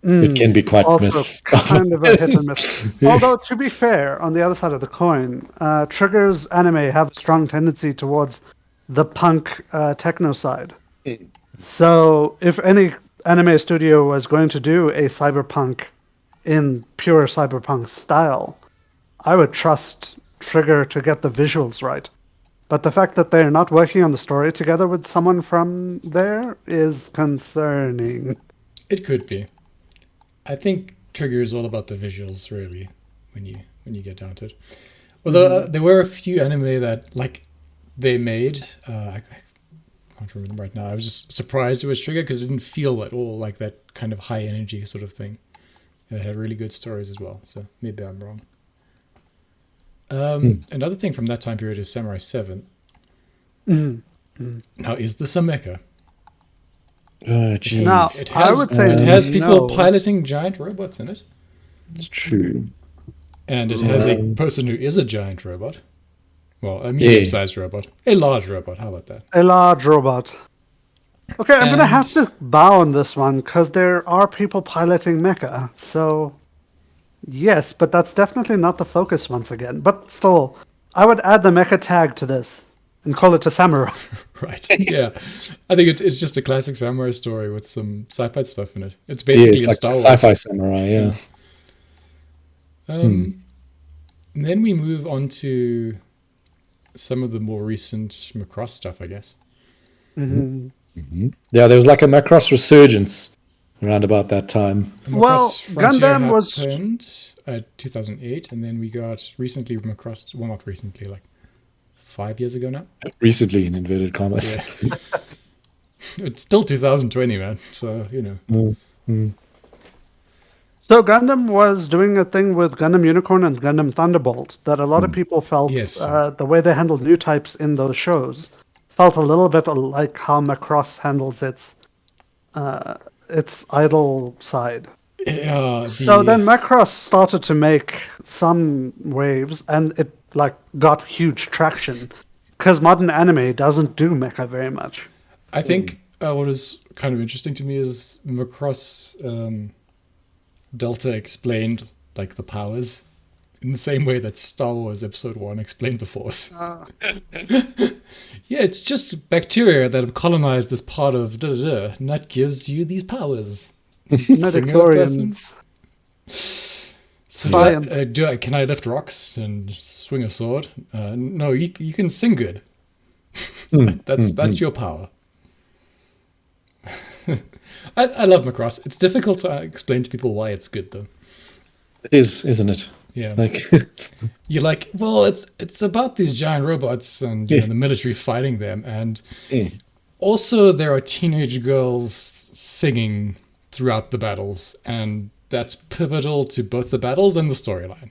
it can be quite Also kind of a hit and miss. Although, to be fair, on the other side of the coin, Trigger's anime have a strong tendency towards the punk techno side. So if any anime studio was going to do a cyberpunk in pure cyberpunk style, I would trust Trigger to get the visuals right. But the fact that they're not working on the story together with someone from there is concerning. It could be. I think Trigger is all about the visuals, really, when you get down to it. Although there were a few anime that like they made. I can't remember them right now. I was just surprised it was Trigger because it didn't feel at all like that kind of high energy sort of thing. It had really good stories as well. So maybe I'm wrong. Another thing from that time period is Samurai 7. Now, is this a mecha? Oh, geez. Now, I would say it has people no. piloting giant robots in it, It's true. and it has a person who is a giant robot. Well, a medium-sized robot, a large robot. How about that? A large robot. Okay, I'm going to have And- to bow on this one because there are people piloting Mecha. So, yes, but that's definitely not the focus once again. But still, I would add the Mecha tag to this and call it a samurai. Right. Yeah. I think it's just a classic samurai story with some sci-fi stuff in it. It's Yeah, basically it's a like Star Wars. sci-fi samurai. Yeah. And then we move on to some of the more recent Macross stuff, I guess. Yeah, there was like a Macross resurgence around about that time. Well, Macross Frontier Gundam was- happened at 2008, and then we got recently Macross. Well, not recently, like 5 years ago now. Recently, in inverted commas. Yeah. It's still 2020, man. So So Gundam was doing a thing with Gundam Unicorn and Gundam Thunderbolt that a lot of people felt Yes. the way they handled new types in those shows felt a little bit like how Macross handles its idle side. So then Macross started to make some waves, and it like got huge traction because modern anime doesn't do mecha very much. I think what is kind of interesting to me is Macross Delta explained like the powers in the same way that Star Wars Episode 1 explained the Force. Yeah, it's just bacteria that have colonized this part of da-da-da, and that gives you these powers. Singular person. Metachlorians. So, Science. can I lift rocks and swing a sword? No, you can sing good. That's your power. I love Macross. It's difficult to explain to people why it's good though. It is, isn't it? Yeah. Like, You're like, well, it's about these giant robots and you know, the military fighting them, and also there are teenage girls singing throughout the battles, and that's pivotal to both the battles and the storyline.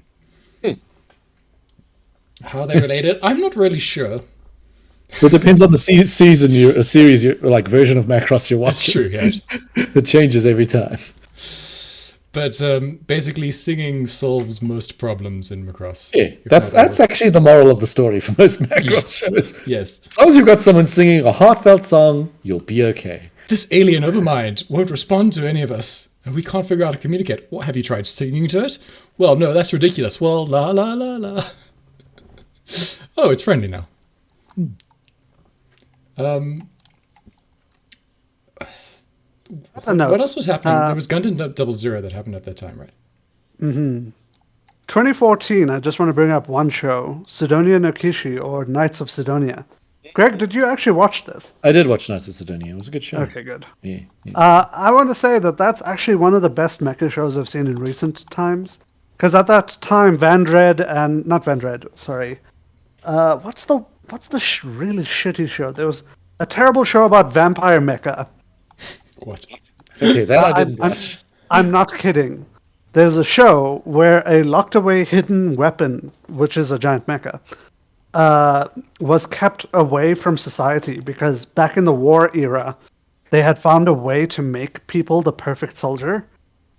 How they're related, I'm not really sure. it depends on the series, like version of Macross you're watching. That's true, yeah. It changes every time. But basically, singing solves most problems in Macross. Yeah, that's actually the moral of the story for most Macross shows. Yes. As long as you've got someone singing a heartfelt song, you'll be okay. This alien overmind won't respond to any of us, and we can't figure out how to communicate. What, have you tried singing to it? Well, no, that's ridiculous. Well, la la la la. Oh, it's friendly now. That's a note. What else was happening? There was Gundam 00 that happened at that time, right? 2014, I just want to bring up one show, Sidonia no Kishi, or Knights of Sidonia. Greg, did you actually watch this? I did watch Knights of Sidonia. It was a good show. Okay, good. Yeah. I want to say that that's actually one of the best mecha shows I've seen in recent times. Because at that time, not Vandred, sorry. What's the really shitty show? There was a terrible show about vampire mecha. What? Okay, that I didn't watch. I'm not kidding. There's a show where a locked away hidden weapon, which is a giant mecha, was kept away from society because back in the war era, they had found a way to make people the perfect soldier.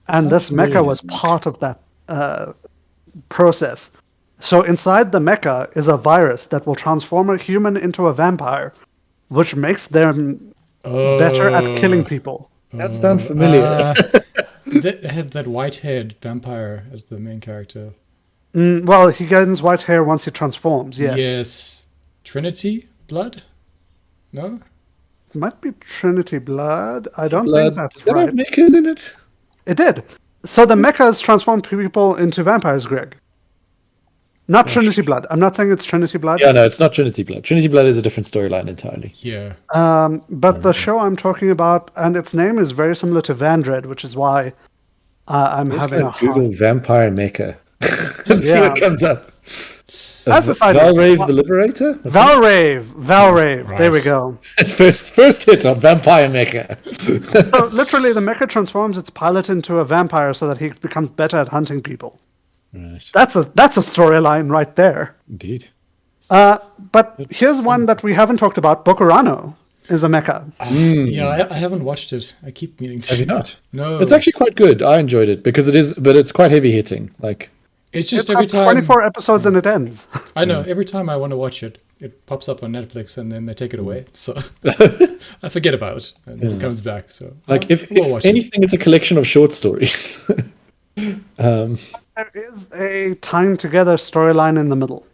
And this mecha was part of that process. So inside the mecha is a virus that will transform a human into a vampire, which makes them better at killing people. That sounds familiar. They had that white-haired vampire as the main character. Well, he gains white hair once he transforms, yes. Yes. Trinity Blood? No? It might be Trinity Blood. I don't think that's Did that right. have mechas in it? It did. So the mechas transform people into vampires, Greg. Not Trinity Blood. I'm not saying it's Trinity Blood. Yeah, no, it's not Trinity Blood. Trinity Blood is a different storyline entirely. Yeah. But the show I'm talking about, and its name is very similar to Vandred, which is why I'm having a Google hard... vampire mecha and see what comes up. That's a side Valrave the Liberator? Valrave. Right. There we go. It's first hit on vampire mecha. So literally, the mecha transforms its pilot into a vampire so that he becomes better at hunting people. Right. That's a storyline right there. Indeed. But here's one that we haven't talked about. Bokurano is a mecha. Yeah, I haven't watched it. I keep meaning to. Have you not? No. It's actually quite good. I enjoyed it because but it's quite heavy hitting. Like, It's just It's every got time. 24 episodes and it ends. I know. Every time I want to watch it, it pops up on Netflix and then they take it away. So I forget about it and then it comes back. So like if we'll watch anything, it's a collection of short stories. There is a time together storyline in the middle.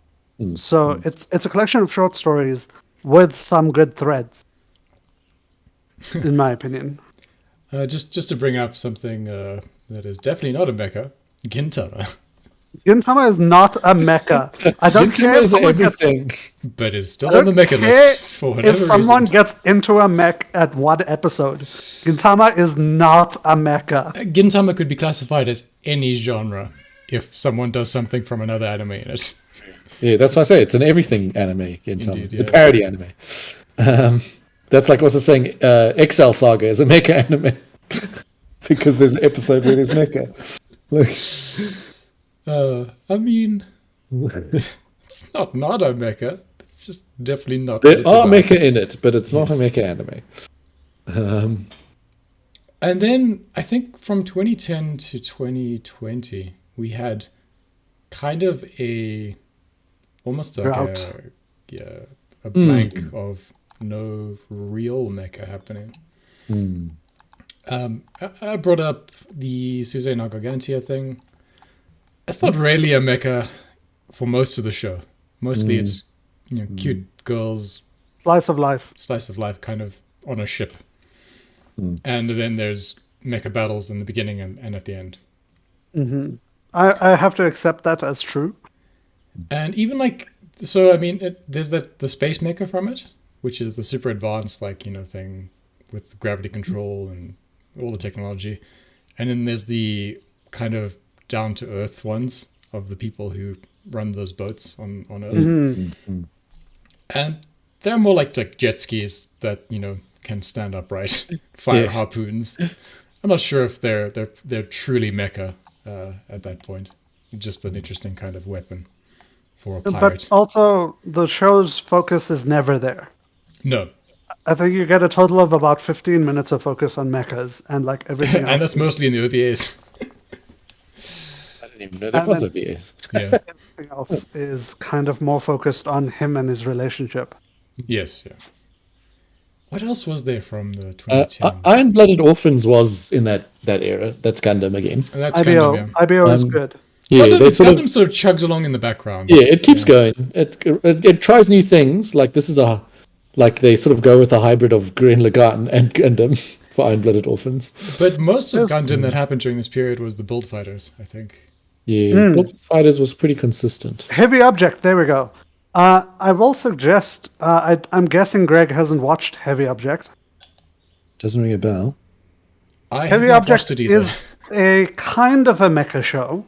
So it's a collection of short stories with some good threads, in my opinion. Just to bring up something that is definitely not a mecha, Gintama. Gintama is not a mecha. I don't care if Is someone gets, everything. But it's still I on the don't mecha care list for whatever if someone reason. gets into a mech at one episode. Gintama is not a mecha. Gintama could be classified as any genre if someone does something from another anime in it. Yeah, that's why I say it's an everything anime. Indeed, It's a yeah. parody anime. That's like also saying Excel Saga is a mecha anime because there's an episode where there's mecha. I mean, it's not a mecha. It's just definitely not. what There it's are about. mecha in it, but it's not a Yes. mecha anime. And then I think from 2010 to 2020, we had kind of almost like Drought. a blank of no real mecha happening. I brought up the Suze no Gargantia thing. It's not really a mecha for most of the show. Mostly it's cute girls, Slice of life. slice of life kind of on a ship. And then there's mecha battles in the beginning and at the end. I have to accept that as true. And even like, so I mean, there's the space mecha from it, which is the super advanced thing with gravity control and all the technology, and then there's the kind of down to earth ones of the people who run those boats on Earth, and they're more like jet skis that can stand upright, fire harpoons. I'm not sure if they're truly mecha at that point. Just an interesting kind of weapon for a pirate. But also, the show's focus is never there. No. I think you get a total of about 15 minutes of focus on mechas and everything else. And that's mostly in the OVAs. I didn't even know there was a VA. Yeah. Everything else is kind of more focused on him and his relationship. Yes. What else was there from the 2010s? Iron-Blooded Orphans was in that era. That's Gundam again. And that's IBO, Gundam, yeah. IBO is good. Yeah, Gundam sort of chugs along in the background. Yeah, it keeps going. It tries new things. This is they sort of go with a hybrid of Gurren Lagann and Gundam for Iron-Blooded Orphans. But most of Gundam that happened during this period was the Build Fighters, I think. Yeah, Build Fighters was pretty consistent. Heavy Object, there we go. I will suggest, I'm guessing Greg hasn't watched Heavy Object. Doesn't ring a bell. I Heavy have not watched Object it either. is a kind of a mecha show.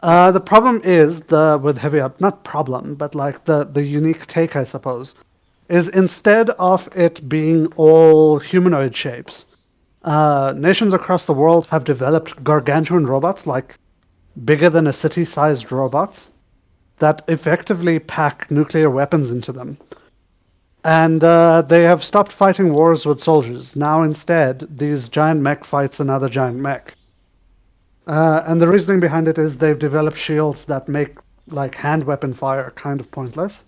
The problem is with Heavy Object, not problem, but the unique take, I suppose, is instead of it being all humanoid shapes, nations across the world have developed gargantuan robots, bigger than a city-sized robots, that effectively pack nuclear weapons into them. And they have stopped fighting wars with soldiers. Now instead, these giant mech fights another giant mech. And the reasoning behind it is they've developed shields that make hand weapon fire kind of pointless.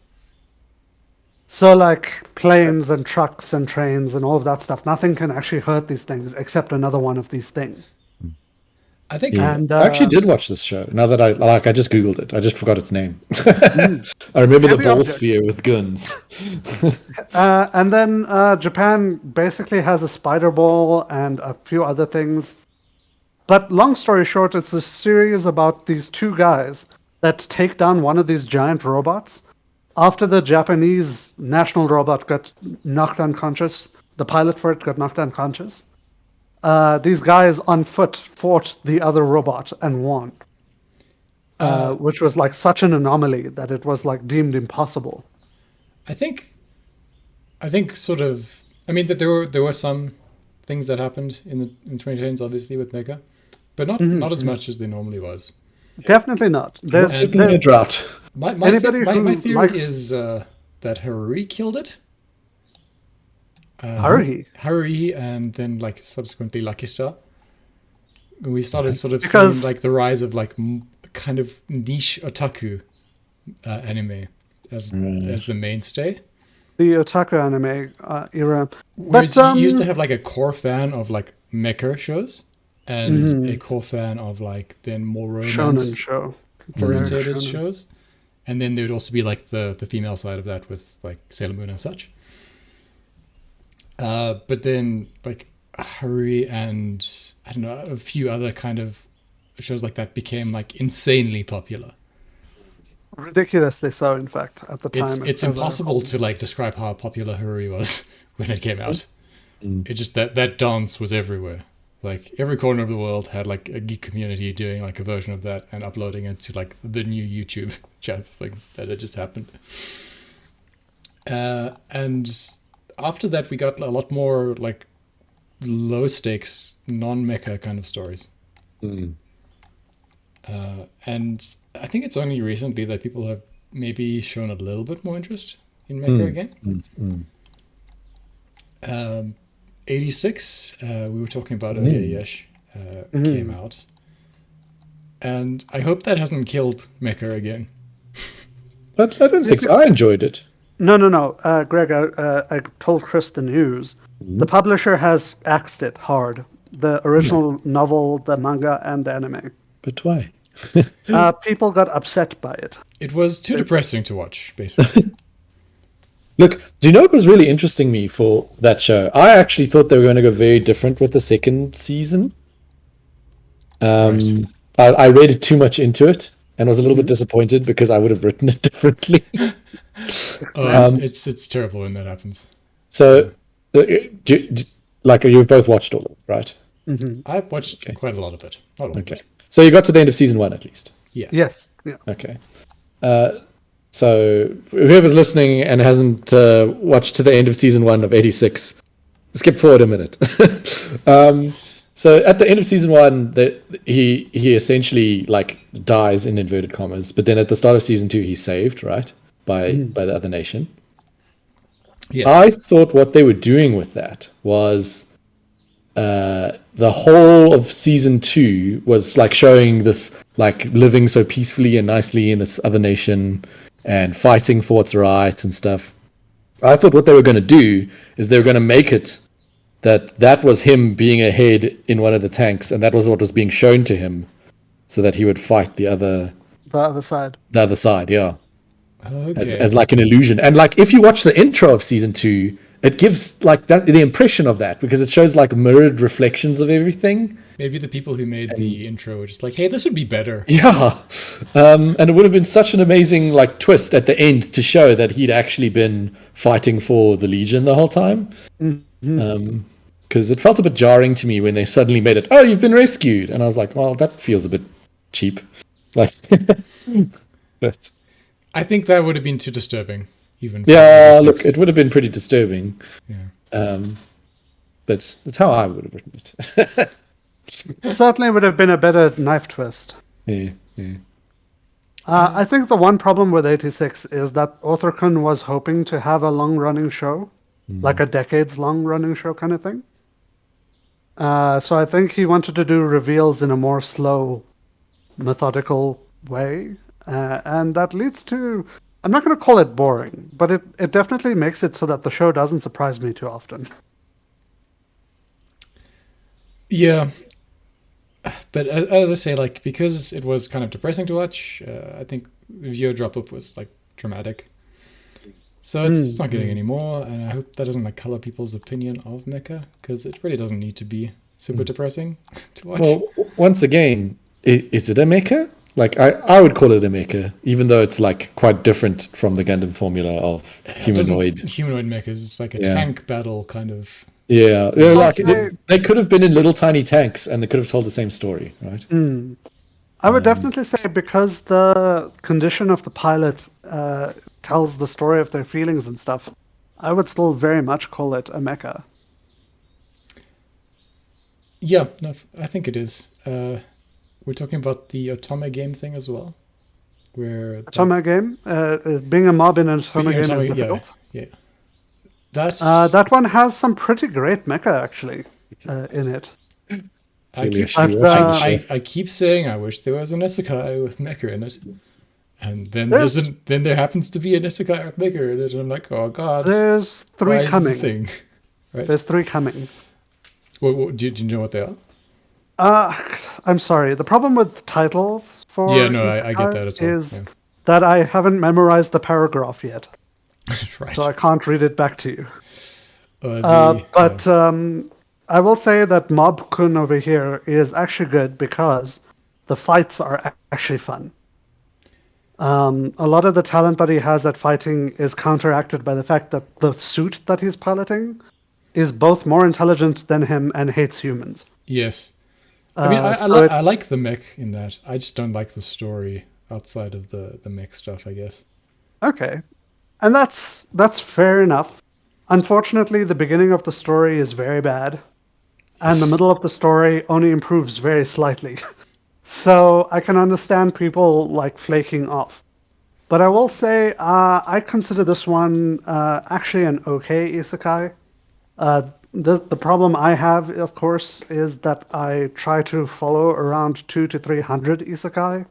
So planes and trucks and trains and all of that stuff, nothing can actually hurt these things except another one of these things. I think And, I actually did watch this show. Now that I just googled it, I just forgot its name. I remember the Heavy ball Object. sphere with guns. and then Japan basically has a spider ball and a few other things. But long story short, it's a series about these two guys that take down one of these giant robots. After the Japanese national robot got knocked unconscious, the pilot for it got knocked unconscious. These guys on foot fought the other robot and won, which was such an anomaly that it was deemed impossible. I think sort of. I mean that there were some things that happened in 2010s, obviously with Mecha, but not as much as there normally was. Definitely not. There's Certainly a drought. My Anybody my who theory likes- is that Haruri killed it. Haruhi. And then subsequently Lucky Star. And we started sort of Because- seeing the rise of kind of niche otaku anime as the mainstay. The otaku anime era. Whereas But, you used to have a core fan of mecha shows and a core fan of then more Shonen romance show. orientated Shonen. shows. And then there would also be the female side of that with Sailor Moon and such. But then Hurry and I don't know, a few other kind of shows like that became insanely popular. Ridiculously so, in fact, at the time. It's as I impossible recall. to describe how popular Hurry was when it came out. It just that dance was everywhere. Every corner of the world had a geek community doing a version of that and uploading it to the new YouTube chat thing that just happened. And after that, we got a lot more low stakes, non-mecha kind of stories. And I think it's only recently that people have maybe shown a little bit more interest in mecha again. 86, we were talking about earlier, Yesh, came out. And I hope that hasn't killed mecha again. I don't think so. I enjoyed it. No. Greg, I told Chris the news. The publisher has axed it hard. The original novel, the manga, and the anime. But why? People got upset by it. It was too depressing to watch, basically. Look, do you know what was really interesting me for that show? I actually thought they were going to go very different with the second season. I read too much into it, and was a little bit disappointed because I would have written it differently. It's terrible when that happens. So, like, you've both watched all of it, right? I've watched quite a lot of it. Not all of Okay. it. So you got to the end of season 1 at least. Yeah. Yes. Yeah. Okay. So whoever's listening and hasn't watched to the end of season 1 of 86, skip forward a minute. So at the end of season 1, he essentially like dies in inverted commas, but then at the start of season 2, he's saved, right, by the other nation. Yes. I thought what they were doing with that was the whole of season 2 was like showing this like living so peacefully and nicely in this other nation and fighting for what's right and stuff. I thought what they were going to do is they were going to make it that was him being ahead in one of the tanks, and that was what was being shown to him, so that he would fight the other side. The other side, yeah. Okay. As like an illusion. And like if you watch the intro of season 2, it gives like that the impression of that, because it shows like mirrored reflections of everything. Maybe the people who made the intro were just like, hey, this would be better. Yeah. And it would have been such an amazing like twist at the end to show that he'd actually been fighting for the Legion the whole time. Because it felt a bit jarring to me when they suddenly made it, oh, you've been rescued. And I was like, well, that feels a bit cheap. Like, but I think that would have been too disturbing, even. yeah, for look, it would have been pretty disturbing. Yeah. But that's how I would have written it. It certainly would have been a better knife twist. Yeah. I think the one problem with 86 is that Author Kun was hoping to have a long-running show, like a decades-long running show kind of thing. So I think he wanted to do reveals in a more slow, methodical way. And that leads to, I'm not going to call it boring, but it definitely makes it so that the show doesn't surprise me too often. Yeah. But as I say, like, because it was kind of depressing to watch, I think the viewer drop-off was, like, dramatic. So it's not getting any more, and I hope that doesn't, like, color people's opinion of Mecha, because it really doesn't need to be super depressing to watch. Well, once again, is it a mecha? Like, I would call it a mecha, even though it's, like, quite different from the Gundam formula of humanoid. Humanoid mechas, it's like a tank battle kind of... Yeah, like they could have been in little tiny tanks, and they could have told the same story, right? I would definitely say, because the condition of the pilot tells the story of their feelings and stuff, I would still very much call it a mecha. Yeah, no, I think it is. We're talking about the Otome game thing as well, where Otome game, being a mob in an Otome game is difficult. Yeah. That one has some pretty great mecha actually in it. I keep saying I wish there was an isekai with mecha in it, and then there happens to be an isekai with mecha in it, and I'm like, oh god. There's three coming. Right? There's 3 coming. Do you know what they are? I'm sorry. The problem with titles for I get that as well. Is that I haven't memorized the paragraph yet. Right. So I can't read it back to you. I will say that Mob Kun over here is actually good because the fights are actually fun. A lot of the talent that he has at fighting is counteracted by the fact that the suit that he's piloting is both more intelligent than him and hates humans. Yes. I mean, I like the mech in that. I just don't like the story outside of the mech stuff, I guess. Okay. And that's fair enough. Unfortunately, the beginning of the story is very bad, and the middle of the story only improves very slightly. So I can understand people like flaking off. But I will say I consider this one actually an okay isekai. The problem I have, of course, is that I try to follow around 200 to 300 isekai.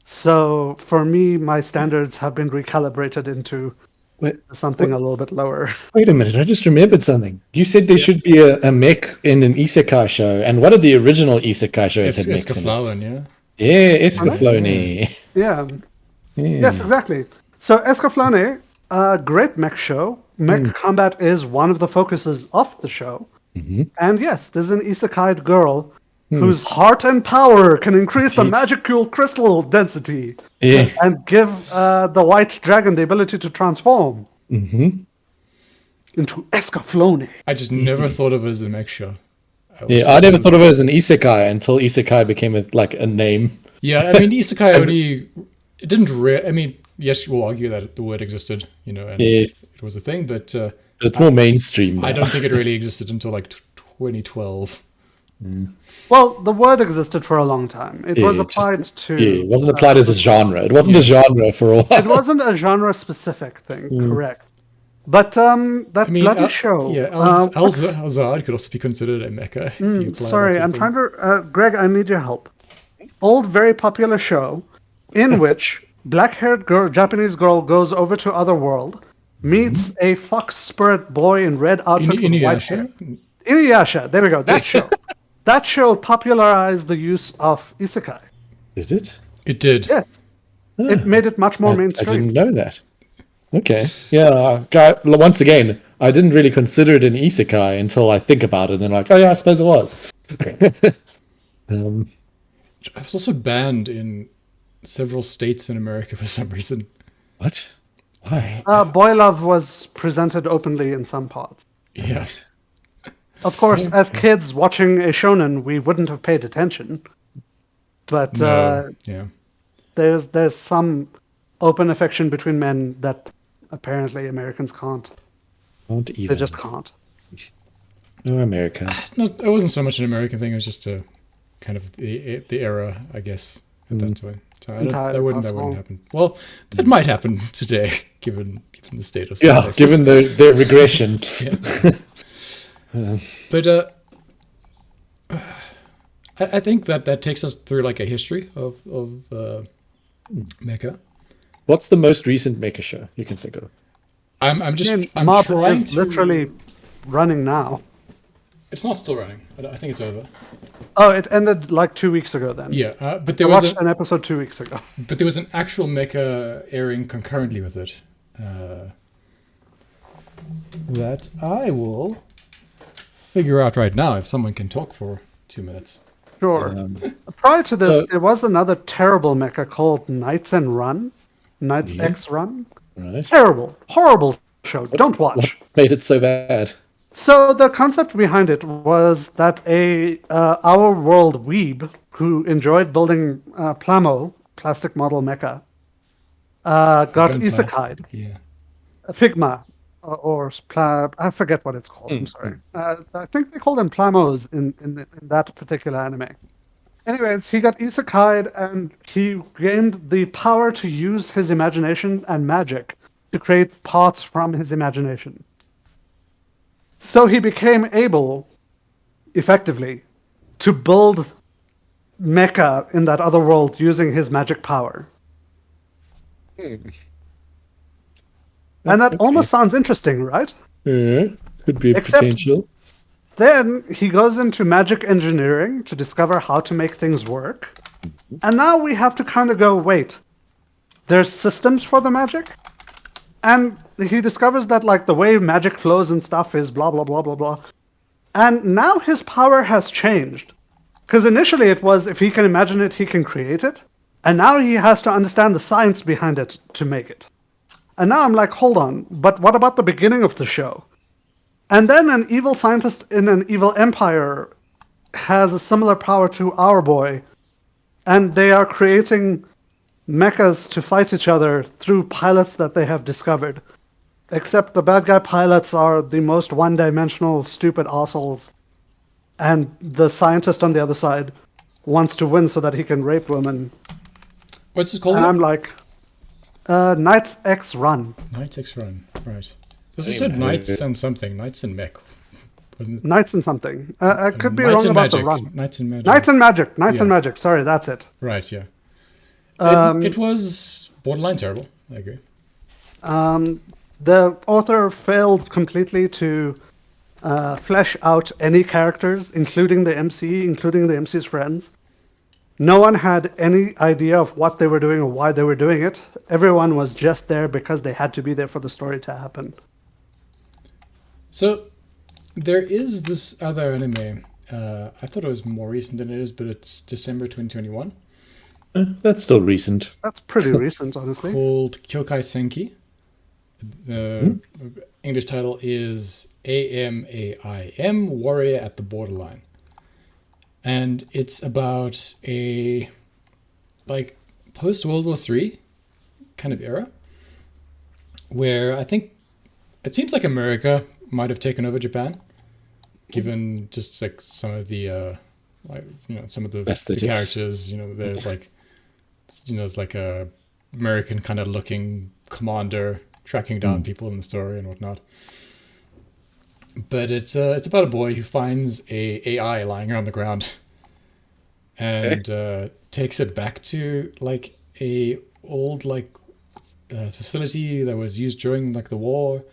So for me, my standards have been recalibrated into something a little bit lower. Wait a minute, I just remembered something. You said there should be a mech in an isekai show, and what are the original isekai shows had mechs in it? Yeah. Yeah, Escaflowne. Yeah. Yes, exactly. So Escaflowne, a great mech show. Mech combat is one of the focuses of the show. And yes, there's an isekai girl whose heart and power can increase the Indeed. magical crystal density Yeah. and give the white dragon the ability to transform Mm-hmm. into Escaflowne. I just never thought of it as a Mecha. Yeah, I never thought of it as an isekai until isekai became a name. Yeah, I mean, isekai only it didn't. I mean, yes, we'll argue that the word existed, and Yeah. it was a thing, but It's more mainstream now. I don't think it really existed until like 2012. Well, the word existed for a long time. It was Yeah, applied to. Yeah, it wasn't applied as a genre. It wasn't a genre for a while. It wasn't a genre-specific thing, correct? But that I mean, bloody show. Yeah, Al-Zad could also be considered a mecha. if you apply Sorry, that I'm sort trying to. Greg, I need your help. Old, very popular show in which black-haired Japanese girl goes over to Otherworld, meets a fox spirit boy in red outfit with white hair. Inuyasha. Inuyasha. There we go. That show. That show popularized the use of isekai. Did it? It did. Yes, it made it much more I mainstream. didn't know that. Okay. Yeah. Once again, I didn't really consider it an isekai until I think about it, and then like, oh yeah, I suppose it was. It was also banned in several states in America for some reason. What? Why? Boy love was presented openly in some parts. Yeah. Of course, as kids watching a shonen, we wouldn't have paid attention. But No. Yeah. there's some open affection between men that apparently Americans can't. Can't even. They just can't. Oh, America. No, it wasn't so much an American thing. It was just a kind of the era, I guess, at that time. So that wouldn't happen. Well, that might happen today, given the state of Yeah, given the regression. But I think that takes us through like a history of mecha. What's the most recent Mecha show you can think of? I'm Mob trying is to. literally running now. It's not still running. I think it's over. Oh, it ended like 2 weeks ago then. Yeah, but I there was watched an episode 2 weeks ago. an actual mecha airing concurrently with it. That I will figure out right now if someone can talk for 2 minutes. Sure. Prior to this, there was another terrible mecha called Knights and Run. Knights X Run. Right. Terrible. Horrible show. Don't watch. What made it so bad? So the concept behind it was that a our world weeb who enjoyed building Plamo, plastic model mecha, got Gunpla. isekai'd. Yeah. Figma, I forget what it's called. I'm sorry. I think they call them Plamos in that particular anime. Anyways, he got isekai'd and he gained the power to use his imagination and magic to create parts from his imagination. So he became able, effectively, to build mecha in that other world using his magic power. And that almost sounds interesting, right? Yeah, could be a Except- potential. Then he goes into magic engineering to discover how to make things work. And now we have to kind of go, wait, there's systems for the magic? And he discovers that like the way magic flows and stuff is blah, blah, blah, blah, blah. And now his power has changed. Because initially it was if he can imagine it, he can create it. And now he has to understand the science behind it to make it. And now I'm like, hold on, but what about the beginning of the show? And then an evil scientist in an evil empire has a similar power to our boy. And they are creating mechas to fight each other through pilots that they have discovered. Except the bad guy pilots are the most one-dimensional, stupid assholes. And the scientist on the other side wants to win so that he can rape women. What's it called? And I'm like, Knights X Run. Knights X Run. Right. It also said Knights and something. Knights and Mech. Wasn't it? Knights and something. I could be Knights wrong and about Magic. the run. Knights and Magic. Knights and Magic. Knights and Yeah. Magic. Sorry, that's it. Right, yeah. Um, It was borderline terrible. I agree. The author failed completely to flesh out any characters, including the MC, including the MC's friends. No one had any idea of what they were doing or why they were doing it. Everyone was just there because they had to be there for the story to happen. So, there is this other anime, I thought it was more recent than it is, but it's December 2021. That's still recent. That's pretty recent, honestly. Called Kyokai Senki. The English title is AMAIM, Warrior at the Borderline. And it's about a like post-World War III kind of era where I think it seems like America might have taken over Japan, given just like some of the some of the characters, they're like, it's like a American kind of looking commander tracking down people in the story and whatnot. But it's about a boy who finds a AI lying on the ground and takes it back to like a old facility that was used during like the war,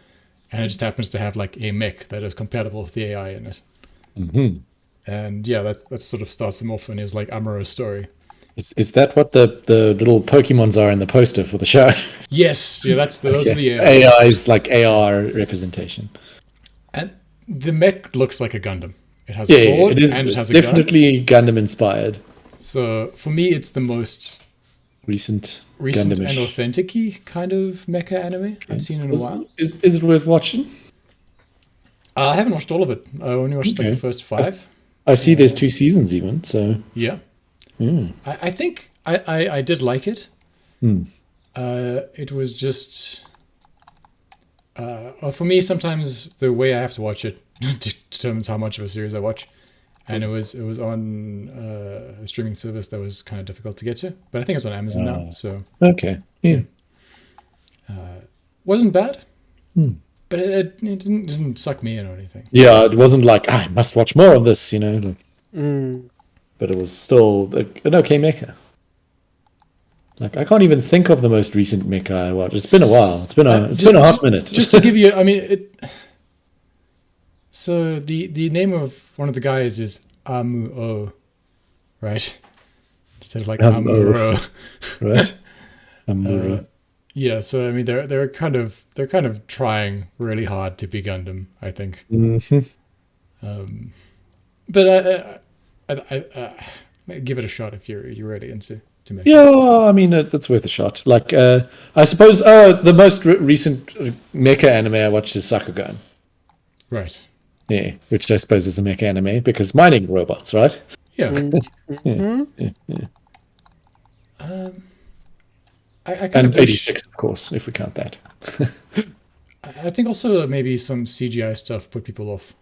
and it just happens to have like a mech that is compatible with the AI in it. Mm-hmm. And yeah, that sort of starts him off in his like Amuro's story. Is that what the little Pokemons are in the poster for the show? Yes, yeah, those are the AI's like AR representation. And the mech looks like a Gundam. It has a sword and it has a gun. Definitely Gundam inspired. So for me, it's the most recent and authentic-y kind of mecha anime I've seen in a while. Is it worth watching? I haven't watched all of it. I only watched like the first 5. I see there's 2 seasons even. So yeah, I think I did like it. It was just for me, sometimes the way I have to watch it determines how much of a series I watch. And it was on a streaming service that was kind of difficult to get to, but I think it's on Amazon now. So okay, yeah, wasn't bad, but it didn't suck me in or anything. Yeah, it wasn't like I must watch more of this, But it was still an okay mecha. Like I can't even think of the most recent mecha I watched. It's been a while. It's been a hot minute. Just to give you, I mean, so the name of one of the guys is Amuo, right? Instead of like Amuro, right? Amuro. Yeah, so I mean they're kind of trying really hard to be Gundam, I think. Mm-hmm. But I give it a shot if you're really into Mecha. Yeah, I mean it's worth a shot. Like I suppose the most recent mecha anime I watched is Sakugan. Right. Yeah, which I suppose is a mecha anime because mining robots, right? Yeah. Yeah. I and 86, of course, if we count that. I think also maybe some CGI stuff put people off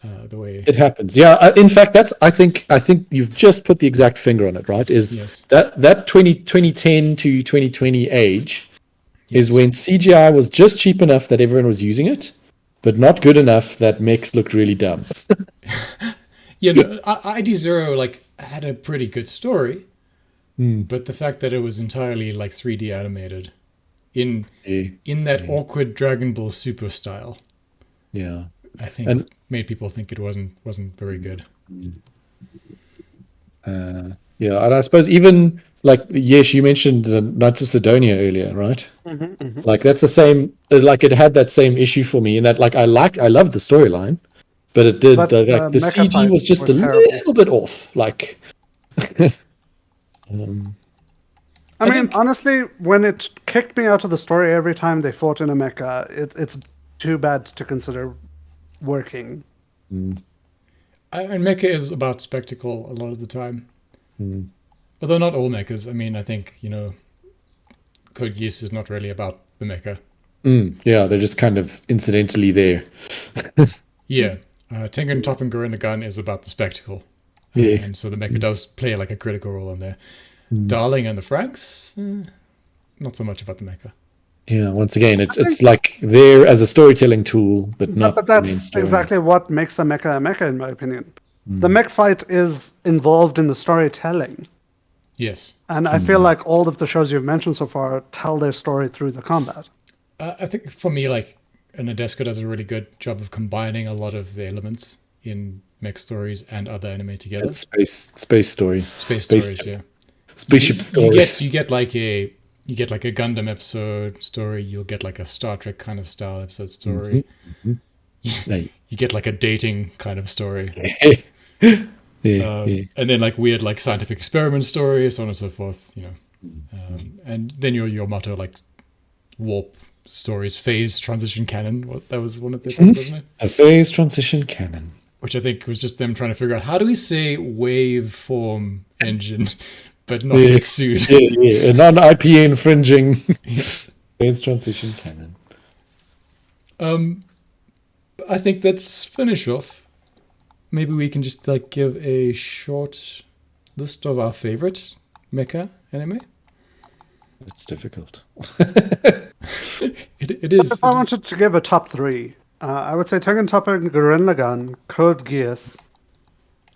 the way it happens. Yeah, in fact, I think you've just put the exact finger on it, right? That 2010 to 2020 age is when CGI was just cheap enough that everyone was using it, but not good enough that mechs looked really dumb. ID0 like had a pretty good story, but the fact that it was entirely like 3D animated in that awkward Dragon Ball Super style, I think made people think it wasn't very good. And I suppose even like you mentioned Knights of Sidonia earlier, right? Like that's the same. Like it had that same issue for me in that like I loved the storyline, but it did the CG was just a little bit off. Like, I mean, honestly, when it kicked me out of the story every time they fought in a mecha, it's too bad to consider working. And mecha is about spectacle a lot of the time. Although not all mechas. I mean, I think, Code Geass is not really about the mecha. Yeah, they're just kind of incidentally there. Yeah. Tengen Toppan Gurren Lagann is about the spectacle. And so the mecha does play like a critical role in there. Darling and the Franxx, not so much about the mecha. Yeah, once again, it's like there as a storytelling tool, but not. But that's exactly what makes a mecha, in my opinion. The mech fight is involved in the storytelling. Yes. And I feel like all of the shows you've mentioned so far tell their story through the combat. I think for me, like, Nadesco does a really good job of combining a lot of the elements in mech stories and other anime together. And space stories. Space stories, yeah. Spaceship stories. You get like a Gundam episode story. You'll get like a Star Trek kind of style episode story. You get like a dating kind of story. Yeah, yeah. And then like weird like scientific experiment stories, so on and so forth. And then your motto like warp stories, phase transition canon. What that was one of their things, wasn't it? A phase transition canon. Which I think was just them trying to figure out how do we say waveform engine, but not Yeah. get sued. Yeah. A non-IP infringing Yes. phase transition canon. I think let's finish off. Maybe we can just like give a short list of our favorite mecha anime. It's difficult. It is. If I wanted to give a top 3, I would say Tengen Toppa Gurren Lagann, Code Geass.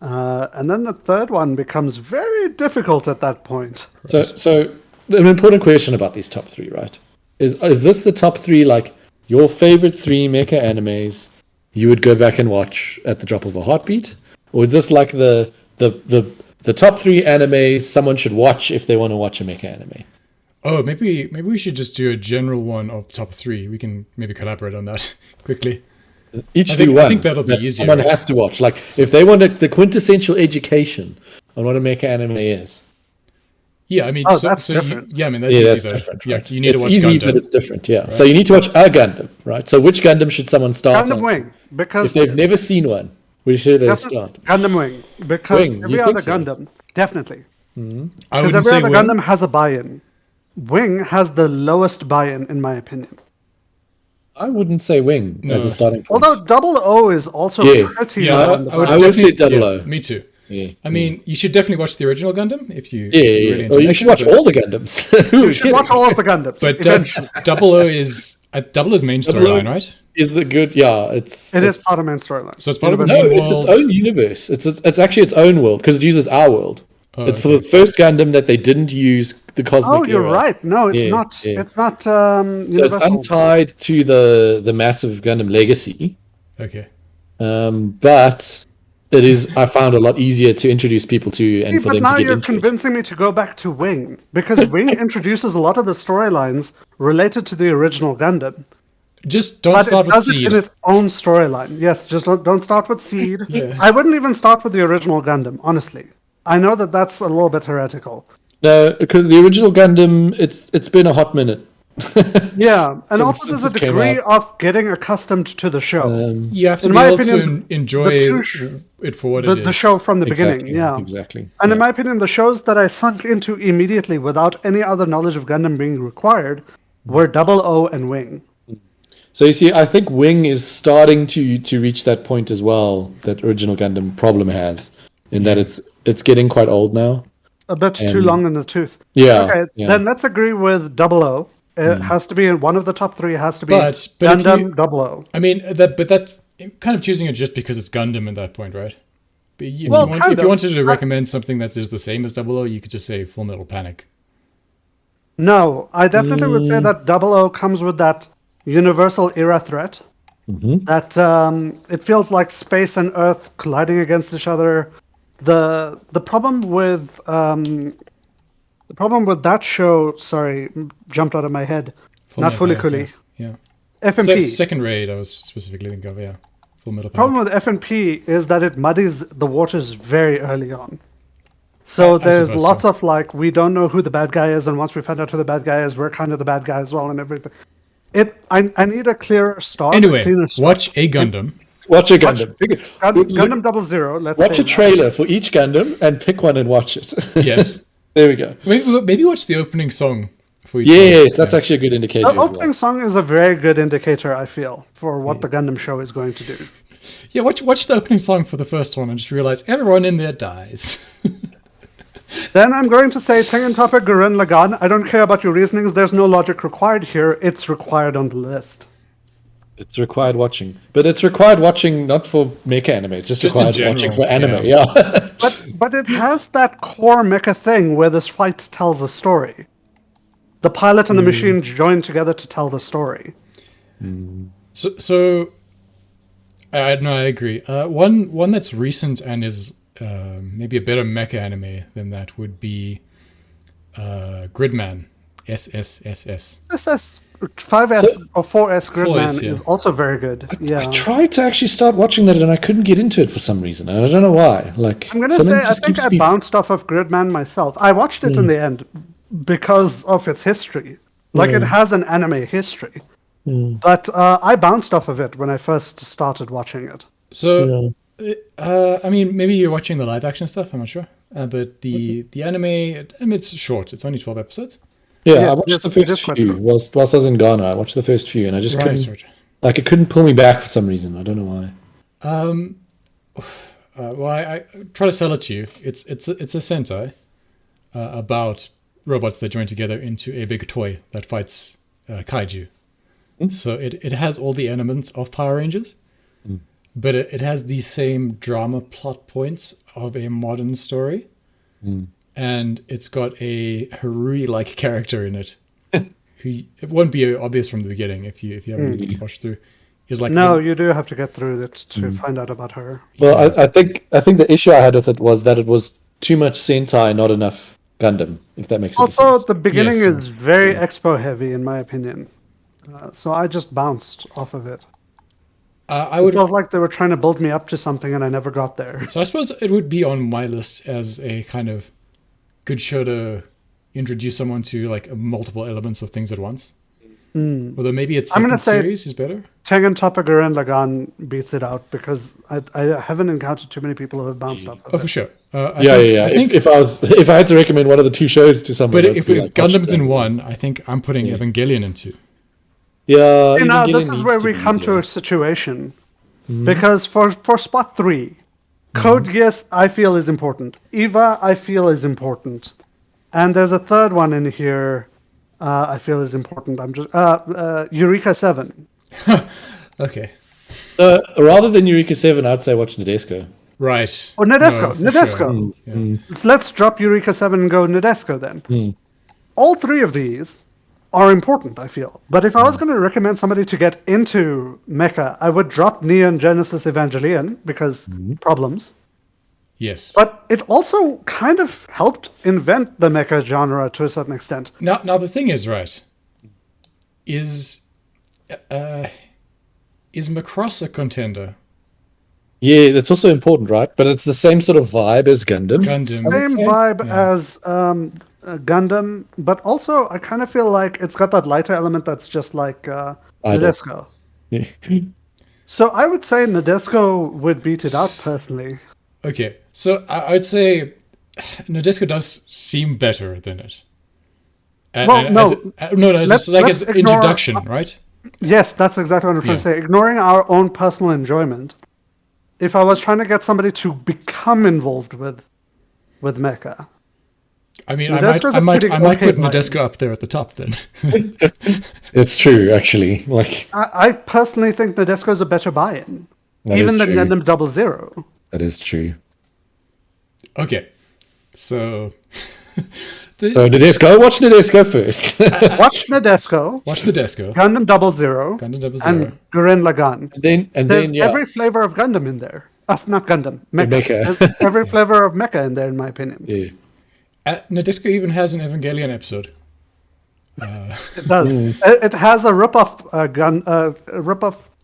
And then the third one becomes very difficult at that point. So an important question about these top 3, right? Is this the top 3 like your favorite 3 mecha animes you would go back and watch at the drop of a heartbeat, or is this like the top 3 animes someone should watch if they want to watch a mecha anime? Oh, maybe we should just do a general one of the top 3. We can maybe collaborate on that quickly. Each I do think- one. I think that'll be easier, Someone right? has to watch. Like if they want the quintessential education on what a mecha anime is. Yeah, I mean, Oh, that's different. Yeah, I mean that's Yeah, easy that's though. different. Yeah, Right? you need it's to watch easy, Gundam. but it's different. Yeah. So you need to watch a Gundam, right? So which Gundam should someone start Gundam on? Wing, because If they've never seen one, where should they start? Gundam Wing, because Wing, every you other think so? Gundam, definitely, I because wouldn't every say other Wing. Gundam has a buy-in. Wing has the lowest buy-in, in my opinion. I wouldn't say Wing as a No. starting point. Although Double O is also Yeah. pretty Yeah, low on the I would buy-in. I would say definitely- Double yeah, O. me too. Yeah. I mean, you should definitely watch the original Gundam if you Yeah, really into or you mecha, should watch but- all the Gundams. You should watch all of the Gundams. But eventually. Double O is Double O's main Double O storyline, right? Is the good? Yeah, It is part of main storyline. So it's part of the No, main it's its world. own universe. It's actually its own world because it uses our world. Oh, It's for the first Gundam that they didn't use the cosmic. Oh, you're era. right. No, it's Yeah, not. yeah. It's not So it's universal. untied to the massive Gundam legacy, Okay. but it is. I found a lot easier to introduce people to and See, for but them now to get you're into it. convincing me to go back to Wing because Wing introduces a lot of the storylines related to the original Gundam, Just don't but start it with does it Seed. in its own storyline. Yes, just don't start with Seed. Yeah. I wouldn't even start with the original Gundam, honestly. I know that that's a little bit heretical. No, because the original Gundam, it's been a hot minute. Yeah, and Since- also there's a since it came degree out. of getting accustomed to the show. You have to In be my able opinion, to enjoy the two it for what it is. the show from the Exactly, beginning, yeah. exactly. And in my opinion, the shows that I sunk into immediately without any other knowledge of Gundam being required were Double O and Wing. So you see, I think Wing is starting to reach that point as well that original Gundam problem has, in that it's getting quite old now. A bit too And- long in the tooth. Yeah. Okay, yeah. then let's agree with Double O. It has to be in one of the top 3. Has to be But if Gundam you- Double O. I mean, but that's kind of choosing it just because it's Gundam at that point, right? But if, Well, if kind you of. wanted to recommend something that is the same as Double O, you could just say Full Metal Panic. No, I definitely would say that Double O comes with that universal era threat. That it feels like space and Earth colliding against each other. The problem with that show, sorry, jumped out of my head. Full Not Metal Fully Panic, Cooley. Yeah. FMP. Second raid, I was specifically thinking of, yeah. Full Metal Panic. Problem with FNP is that it muddies the waters very early on. So I there's suppose lots so. of like, we don't know who the bad guy is, and once we find out who the bad guy is, we're kind of the bad guy as well, and everything. I need a clearer start. Anyway, a cleaner start. watch a Gundam. Watch a Gundam. Gundam 00. Let's Watch say a trailer for each Gundam and pick one and watch it. Yes. There we go. Maybe watch the opening song for each Yes, one. that's actually a good indicator. The as well. opening song is a very good indicator, I feel, for what the Gundam show is going to do. Yeah, watch the opening song for the first one and just realize everyone in there dies. Then I'm going to say Tengen Toppa Gurren Lagann. I don't care about your reasonings. There's no logic required here. It's required on the list. It's required watching, but it's required watching not for mecha anime. It's just Just in required watching general, for anime. yeah. Yeah. But it has that core mecha thing where this fight tells a story. The pilot and the machine join together to tell the story. So I agree. One that's recent and is maybe a better mecha anime than that would be Gridman. SSSS. 5S So- or 4S Gridman 4S, yeah. is also very good. Yeah. I tried to actually start watching that and I couldn't get into it for some reason. And I don't know why. Like I'm gonna something say I just think keeps I me- bounced off of Gridman myself. I watched it in the end because of its history. Like it has an anime history. But I bounced off of it when I first started watching it. So, I mean, maybe you're watching the live action stuff. I'm not sure. But the anime, I mean, it's short. It's only 12 episodes. Yeah, Yeah, I watched the it is first quite few short. whilst I was in Ghana. I watched the first few and I just Right, couldn't right. like it couldn't pull me back for some reason. I don't know why. Well, I try to sell it to you. It's a Sentai about robots that join together into a big toy that fights kaiju. So it has all the elements of Power Rangers, but it has the same drama plot points of a modern story, and it's got a Harui-like character in it. Who it won't be obvious from the beginning if you haven't watched through. Is like No, you do have to get through it to find out about her. Well, I think the issue I had with it was that it was too much Sentai, not enough Gundam. If that makes any Also, sense. the beginning Yes, is very expo heavy, in my opinion. So I just bounced off of it. I It would. felt like they were trying to build me up to something, and I never got there. So I suppose it would be on my list as a kind of good show to introduce someone to like multiple elements of things at once. Although maybe its I'm second gonna say- series is better. Tengen Toppa Gurren Lagann beats it out because I haven't encountered too many people who have bounced off of Oh, it. for sure. I think if I had to recommend one of the two shows to someone, But it'd if be like, watch Gundam's in Gundam. one, I think I'm putting Evangelion in two. Yeah, You know, Evangelion this is needs where we be come to there. a situation because for spot 3, Code Geass I feel is important. Eva I feel is important, and there's a third one in here I feel is important. I'm just Eureka 7. Okay. Rather than Eureka 7, I'd say watch Nadesco. Right. Or Nadesco. for Nadesco. sure. Yeah. Let's drop Eureka 7 and go Nadesco then. All three of these are important, I feel. But if I was going to recommend somebody to get into Mecha, I would drop Neon Genesis Evangelion because problems. Yes. But it also kind of helped invent the mecha genre to a certain extent. Now the thing is, right, is Macross a contender? Yeah, that's also important, right? But it's the same sort of vibe as Gundam. Gundam. I would Same say. vibe as Gundam, but also I kind of feel like it's got that lighter element that's just like Nadesco. So I would say Nadesco would beat it out personally. Okay, so I'd say Nadesco does seem better than it. Well, no. No, just like let's as ignore- introduction, right? Yes, that's exactly what I'm trying to say. Ignoring our own personal enjoyment, if I was trying to get somebody to become involved with Mecha, I mean, Nadesco's I a might pretty put okay Nadesco up there at the top then. It's true, actually. Like I personally think Nadesco is a better buy-in, That even is than true. Gundam 00. that is true. Okay, so So Nadesco, watch Nadesco first. Watch Nadesco, watch Nadesco, Gundam 00, Gundam 00. and Gurren Lagann. and There's then yeah, every flavor of Gundam in there. Not Gundam, Mecha. Mecha. There's every flavor of Mecha in there, in my opinion. yeah. Nadesco even has an Evangelion episode. It does. It has a rip-off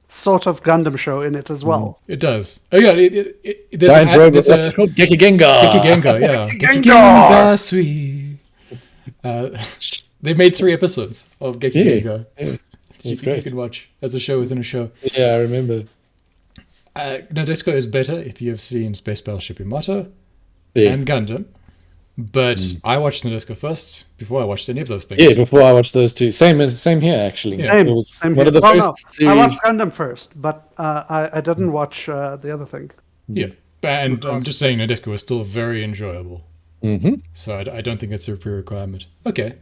sort of Gundam show in it as well. It does. Oh yeah, there's Giant an, robot. there's What's a it called? Gekigenga. Gekigenga, yeah. Gekigenga! Gekigenga, sweet. They made 3 episodes of Gekigenga. Yeah, You that's can great. watch as a show within a show. Yeah, I remember. Nadesco is better if you have seen Space Battleship Yamato Yeah. and Gundam. But I watched Nadesco first before I watched any of those things. Yeah, before I watched those two. Same here, actually. Same. It was Same one here. of the Well, first no, I series. watched Gundam first, but I didn't watch the other thing. Yeah. And I'm just saying Nadesco was still very enjoyable. Mm-hmm. So I don't think it's a pre-requirement. Okay.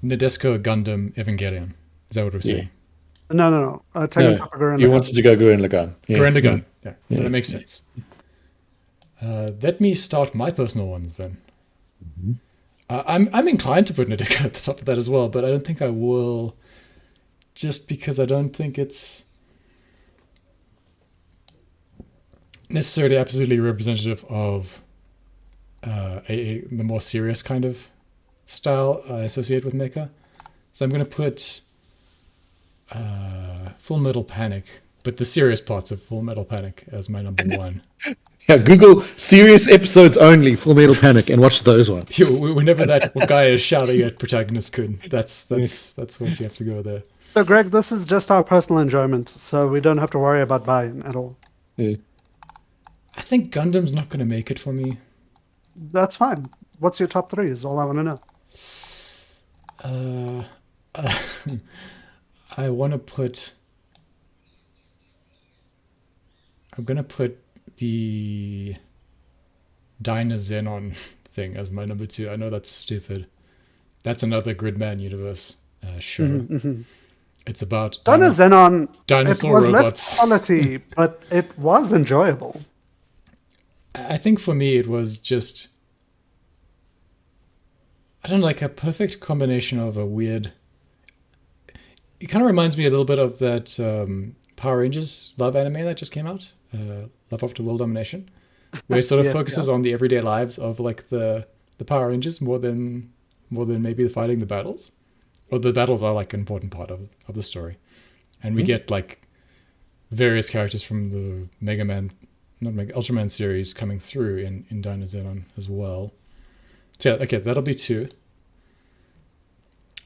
Nadesco, Gundam, Evangelion. Is that what we're saying? No. Tengen Toppa Gurren You Lagann. wanted to go Gurren Lagann. Yeah. Gurren Lagann. Yeah, that makes sense. Let me start my personal ones then. I'm inclined to put Nadesco at the top of that as well, but I don't think I will, just because I don't think it's necessarily absolutely representative of the more serious kind of style I associate with Mecha. So I'm going to put Full Metal Panic, but the serious parts of Full Metal Panic as my number one. Yeah, Google serious episodes only, Full Metal Panic, and watch those ones. Whenever that guy is shouting at protagonist Kun, that's what you have to go there. So, Greg, this is just our personal enjoyment, so we don't have to worry about buying at all. Yeah. I think Gundam's not going to make it for me. That's fine. What's your top 3 is all I want to know. I want to put... I'm going to put the Dyna-Xenon thing as my number 2. I know that's stupid. That's another Gridman universe show. Mm-hmm. It's about Dyna-Xenon, dinosaur it was robots. less quality, but it was enjoyable. I think for me it was just... I don't know, like a perfect combination of a weird... It kind of reminds me a little bit of that Power Rangers love anime that just came out. Love After World Domination. Where it sort of Yes, focuses on the everyday lives of like the Power Rangers more than maybe the fighting the battles. Or the battles are like an important part of the story. And we get like various characters from the Ultraman series coming through in Dyna-Xenon as well. So yeah, okay, that'll be 2.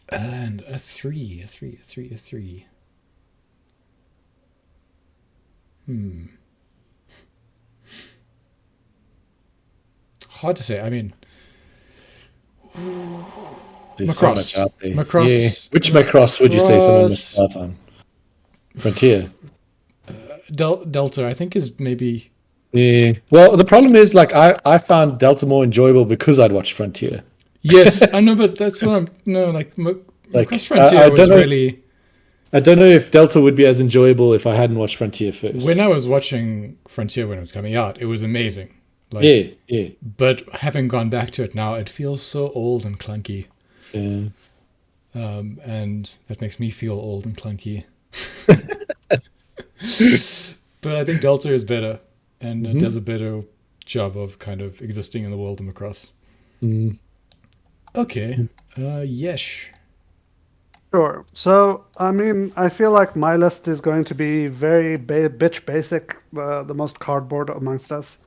And a 3. Hard to say. I mean, There's Macross. so much out there. Macross. Yeah. Which Macross would you say someone must start on? Frontier. Delta, I think, is maybe... Yeah. Well, the problem is, like, I found Delta more enjoyable because I'd watched Frontier. Yes, I know, but that's what I'm... No, like Macross Frontier I was don't know, really... I don't know if Delta would be as enjoyable if I hadn't watched Frontier first. When I was watching Frontier when it was coming out, it was amazing. Like, yeah. But having gone back to it now, it feels so old and clunky. Yeah. And that makes me feel old and clunky. But I think Delta is better and it does a better job of kind of existing in the world of Macross. Okay. Yesh. Sure. So, I mean, I feel like my list is going to be very bitch basic, the most cardboard amongst us.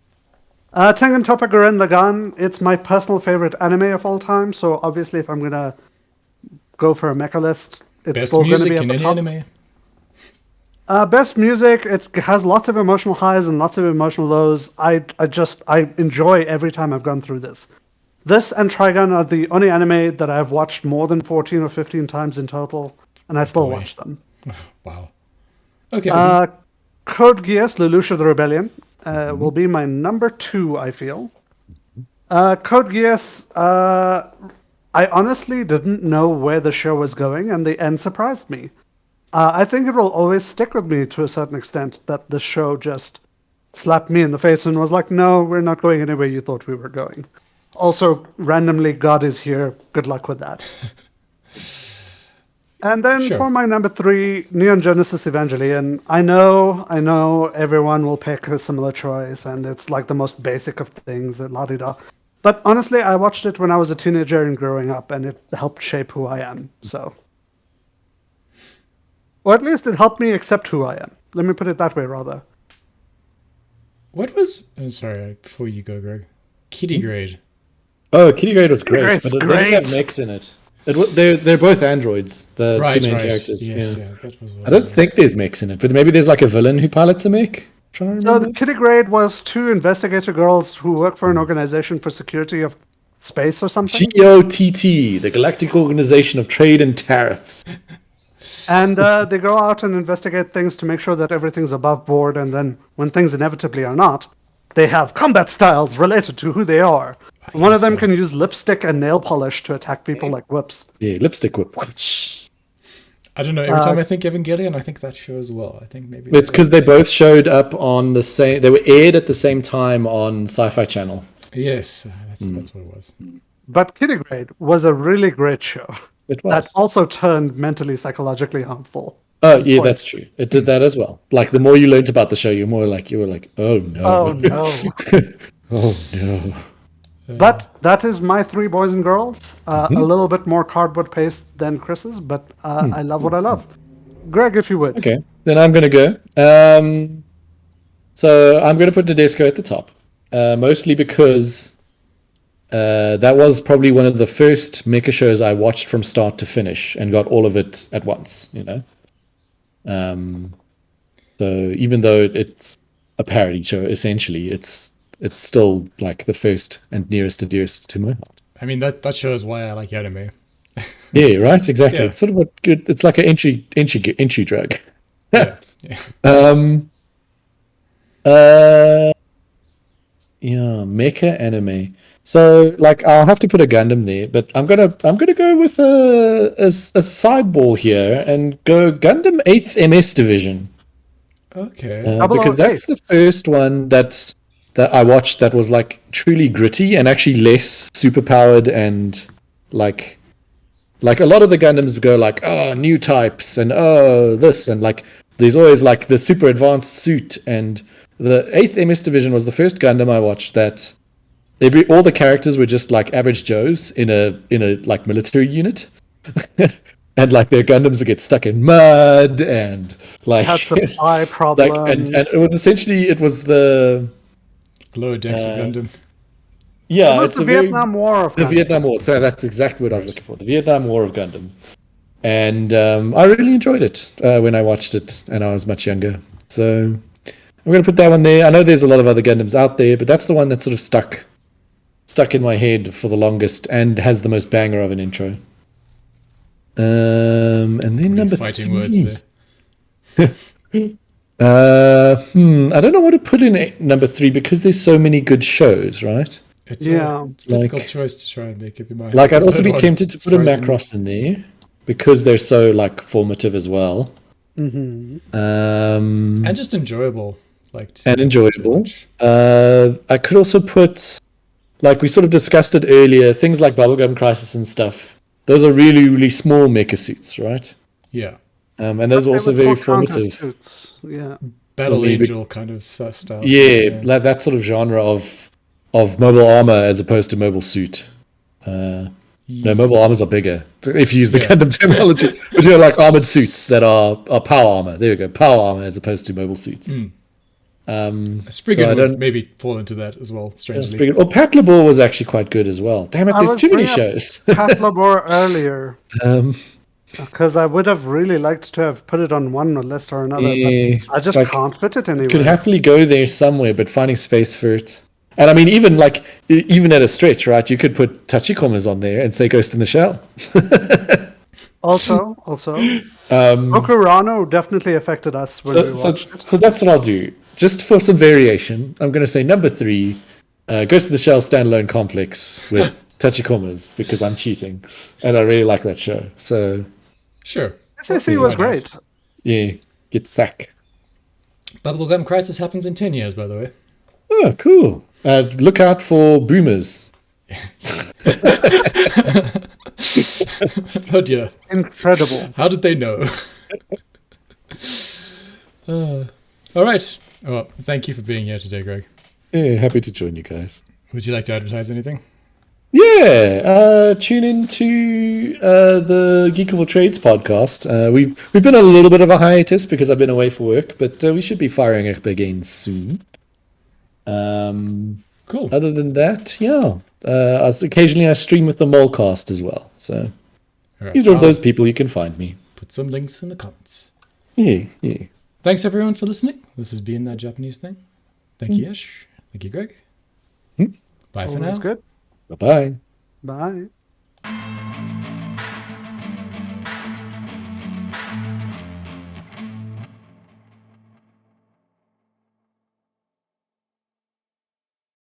Tengen Toppa Gurren Lagann, it's my personal favorite anime of all time, so obviously if I'm going to go for a mecha list, it's Best still going to music be at in the any top. anime. Best music, it has lots of emotional highs and lots of emotional lows. I enjoy every time I've gone through this. This and Trigun are the only anime that I've watched more than 14 or 15 times in total, and I still watch them. Wow. Okay. Code Geass, Lelouch the Rebellion, will be my number 2, I feel. Code Geass, I honestly didn't know where the show was going, and the end surprised me. I think it will always stick with me to a certain extent that the show just slapped me in the face and was like, no, we're not going anywhere you thought we were going. Also, randomly, God is here. Good luck with that. And then for my number 3, Neon Genesis Evangelion. I know everyone will pick a similar choice, and it's like the most basic of things, la-di-da. But honestly, I watched it when I was a teenager and growing up, and it helped shape who I am, so... Or at least it helped me accept who I am. Let me put it that way, rather. What was... Oh, sorry, before you go, Greg. Kitty Grade. Oh, Kitty Grade was great, Grade's but it great. didn't have mechs in it. They're both androids, the two main characters. Yes, yeah. that was I don't think there's mechs in it, but maybe there's like a villain who pilots a mech. Trying to So remember. the Kitty Grade was 2 investigator girls who work for an organization for security of space or something. GOTT, the Galactic Organization of Trade and Tariffs. And they go out and investigate things to make sure that everything's above board, and then when things inevitably are not, they have combat styles related to who they are. One of them can use lipstick and nail polish to attack people like whips. Yeah, lipstick whip. I don't know. Every time I think Evangelion, I think that show as well. I think maybe It's because they both showed up on the same. They were aired at the same time on Sci-Fi Channel. Yes, that's what it was. But Kitty Grade was a really great show. It was. That also turned mentally, psychologically harmful. Oh yeah, that's true. It did that as well. Like the more you learned about the show, you were like, oh no, Oh no. oh no. But that is my three boys and girls. A little bit more cardboard paste than Chris's, but I love what I love. Greg, if you would. Okay, then I'm gonna go. So I'm gonna put Nadesco at the top, mostly because that was probably one of the first mecha shows I watched from start to finish and got all of it at once. So even though it's a parody show, essentially, it's still like the first and nearest and dearest to my heart. I mean, that shows why I like anime. Yeah, right. Exactly. Yeah. It's sort of a good. It's like an entry drug. Yeah. Yeah. Yeah, mecha anime. So like I'll have to put a Gundam there, but I'm gonna go with a sideball here and go Gundam 8th MS Division. Okay. Because that's 008. the first one that I watched that was like truly gritty and actually less superpowered and like a lot of the Gundams go like, oh, new types and oh this and like there's always like the super advanced suit, and the 8th MS Division was the first Gundam I watched that all the characters were just like average Joes in a like military unit. And like their Gundams would get stuck in mud and like Had supply problems. and it was essentially the Lower decks of Gundam. yeah, It was it's the a very Vietnam War of the Gundam. Vietnam War. So that's exactly what I was looking for. The Vietnam War of Gundam. And I really enjoyed it when I watched it and I was much younger. So I'm going to put that one there. I know there's a lot of other Gundams out there, but that's the one that sort of stuck in my head for the longest and has the most banger of an intro. And then number Fighting 3. words there. I don't know what to put in number 3 because there's so many good shows, right? It's Yeah. it's a difficult Like- choice to try and make up your mind. Like I'd The also third be one, tempted to put a surprisingly. Macross in there because they're so like formative as well. Hmm. And just enjoyable. Like to And enjoyable. watch. I could also put, like we sort of discussed it earlier, things like Bubblegum Crisis and stuff. Those are really, really small mecha suits, right? Yeah. And those are They also would very still count as formative. suits. Yeah. Battle me, Angel kind of style. Yeah, like that sort of genre of mobile armor as opposed to mobile suit. No, mobile armors are bigger. If you use the Yeah. Gundam terminology, but you're like armored suits that are power armor. There we go, power armor as opposed to mobile suits. Spriggan I would don't- maybe fall into that as well, strangely. Spriggan. Or Pat Labor was actually quite good as well. Damn it, I there's was too many bringing up shows. Pat Labor earlier um, because I would have really liked to have put it on one list or another, Yeah, but I just like, can't fit it anywhere. could happily go there somewhere, but finding space for it. And I mean, even like even at a stretch, right? You could put Tachikomas on there and say Ghost in the Shell. Also, Okurano definitely affected us when we watched it. So that's what I'll do. Just for some variation, I'm going to say number 3, Ghost in the Shell standalone complex with Tachikomas because I'm cheating and I really like that show. So Sure. SAC was Why not? great. yeah, get sack. Bubblegum Crisis happens in 10 years, by the way. Oh, cool. Look out for boomers. Oh dear. Incredible. How did they know? All right. Well, thank you for being here today, Greg. Yeah, happy to join you guys. Would you like to advertise anything? Yeah, tune into the Geek of All Trades podcast. We've been on a little bit of a hiatus because I've been away for work, but we should be firing up again soon. Cool. Other than that, yeah, occasionally I stream with the Molecast as well. So All right. either of I'll those people, you can find me. put some links in the comments. Yeah, yeah. Thanks everyone for listening. This has been That Japanese Thing. Thank you, Yash. Thank you, Greg. Bye for now. Always good. Bye bye. Bye.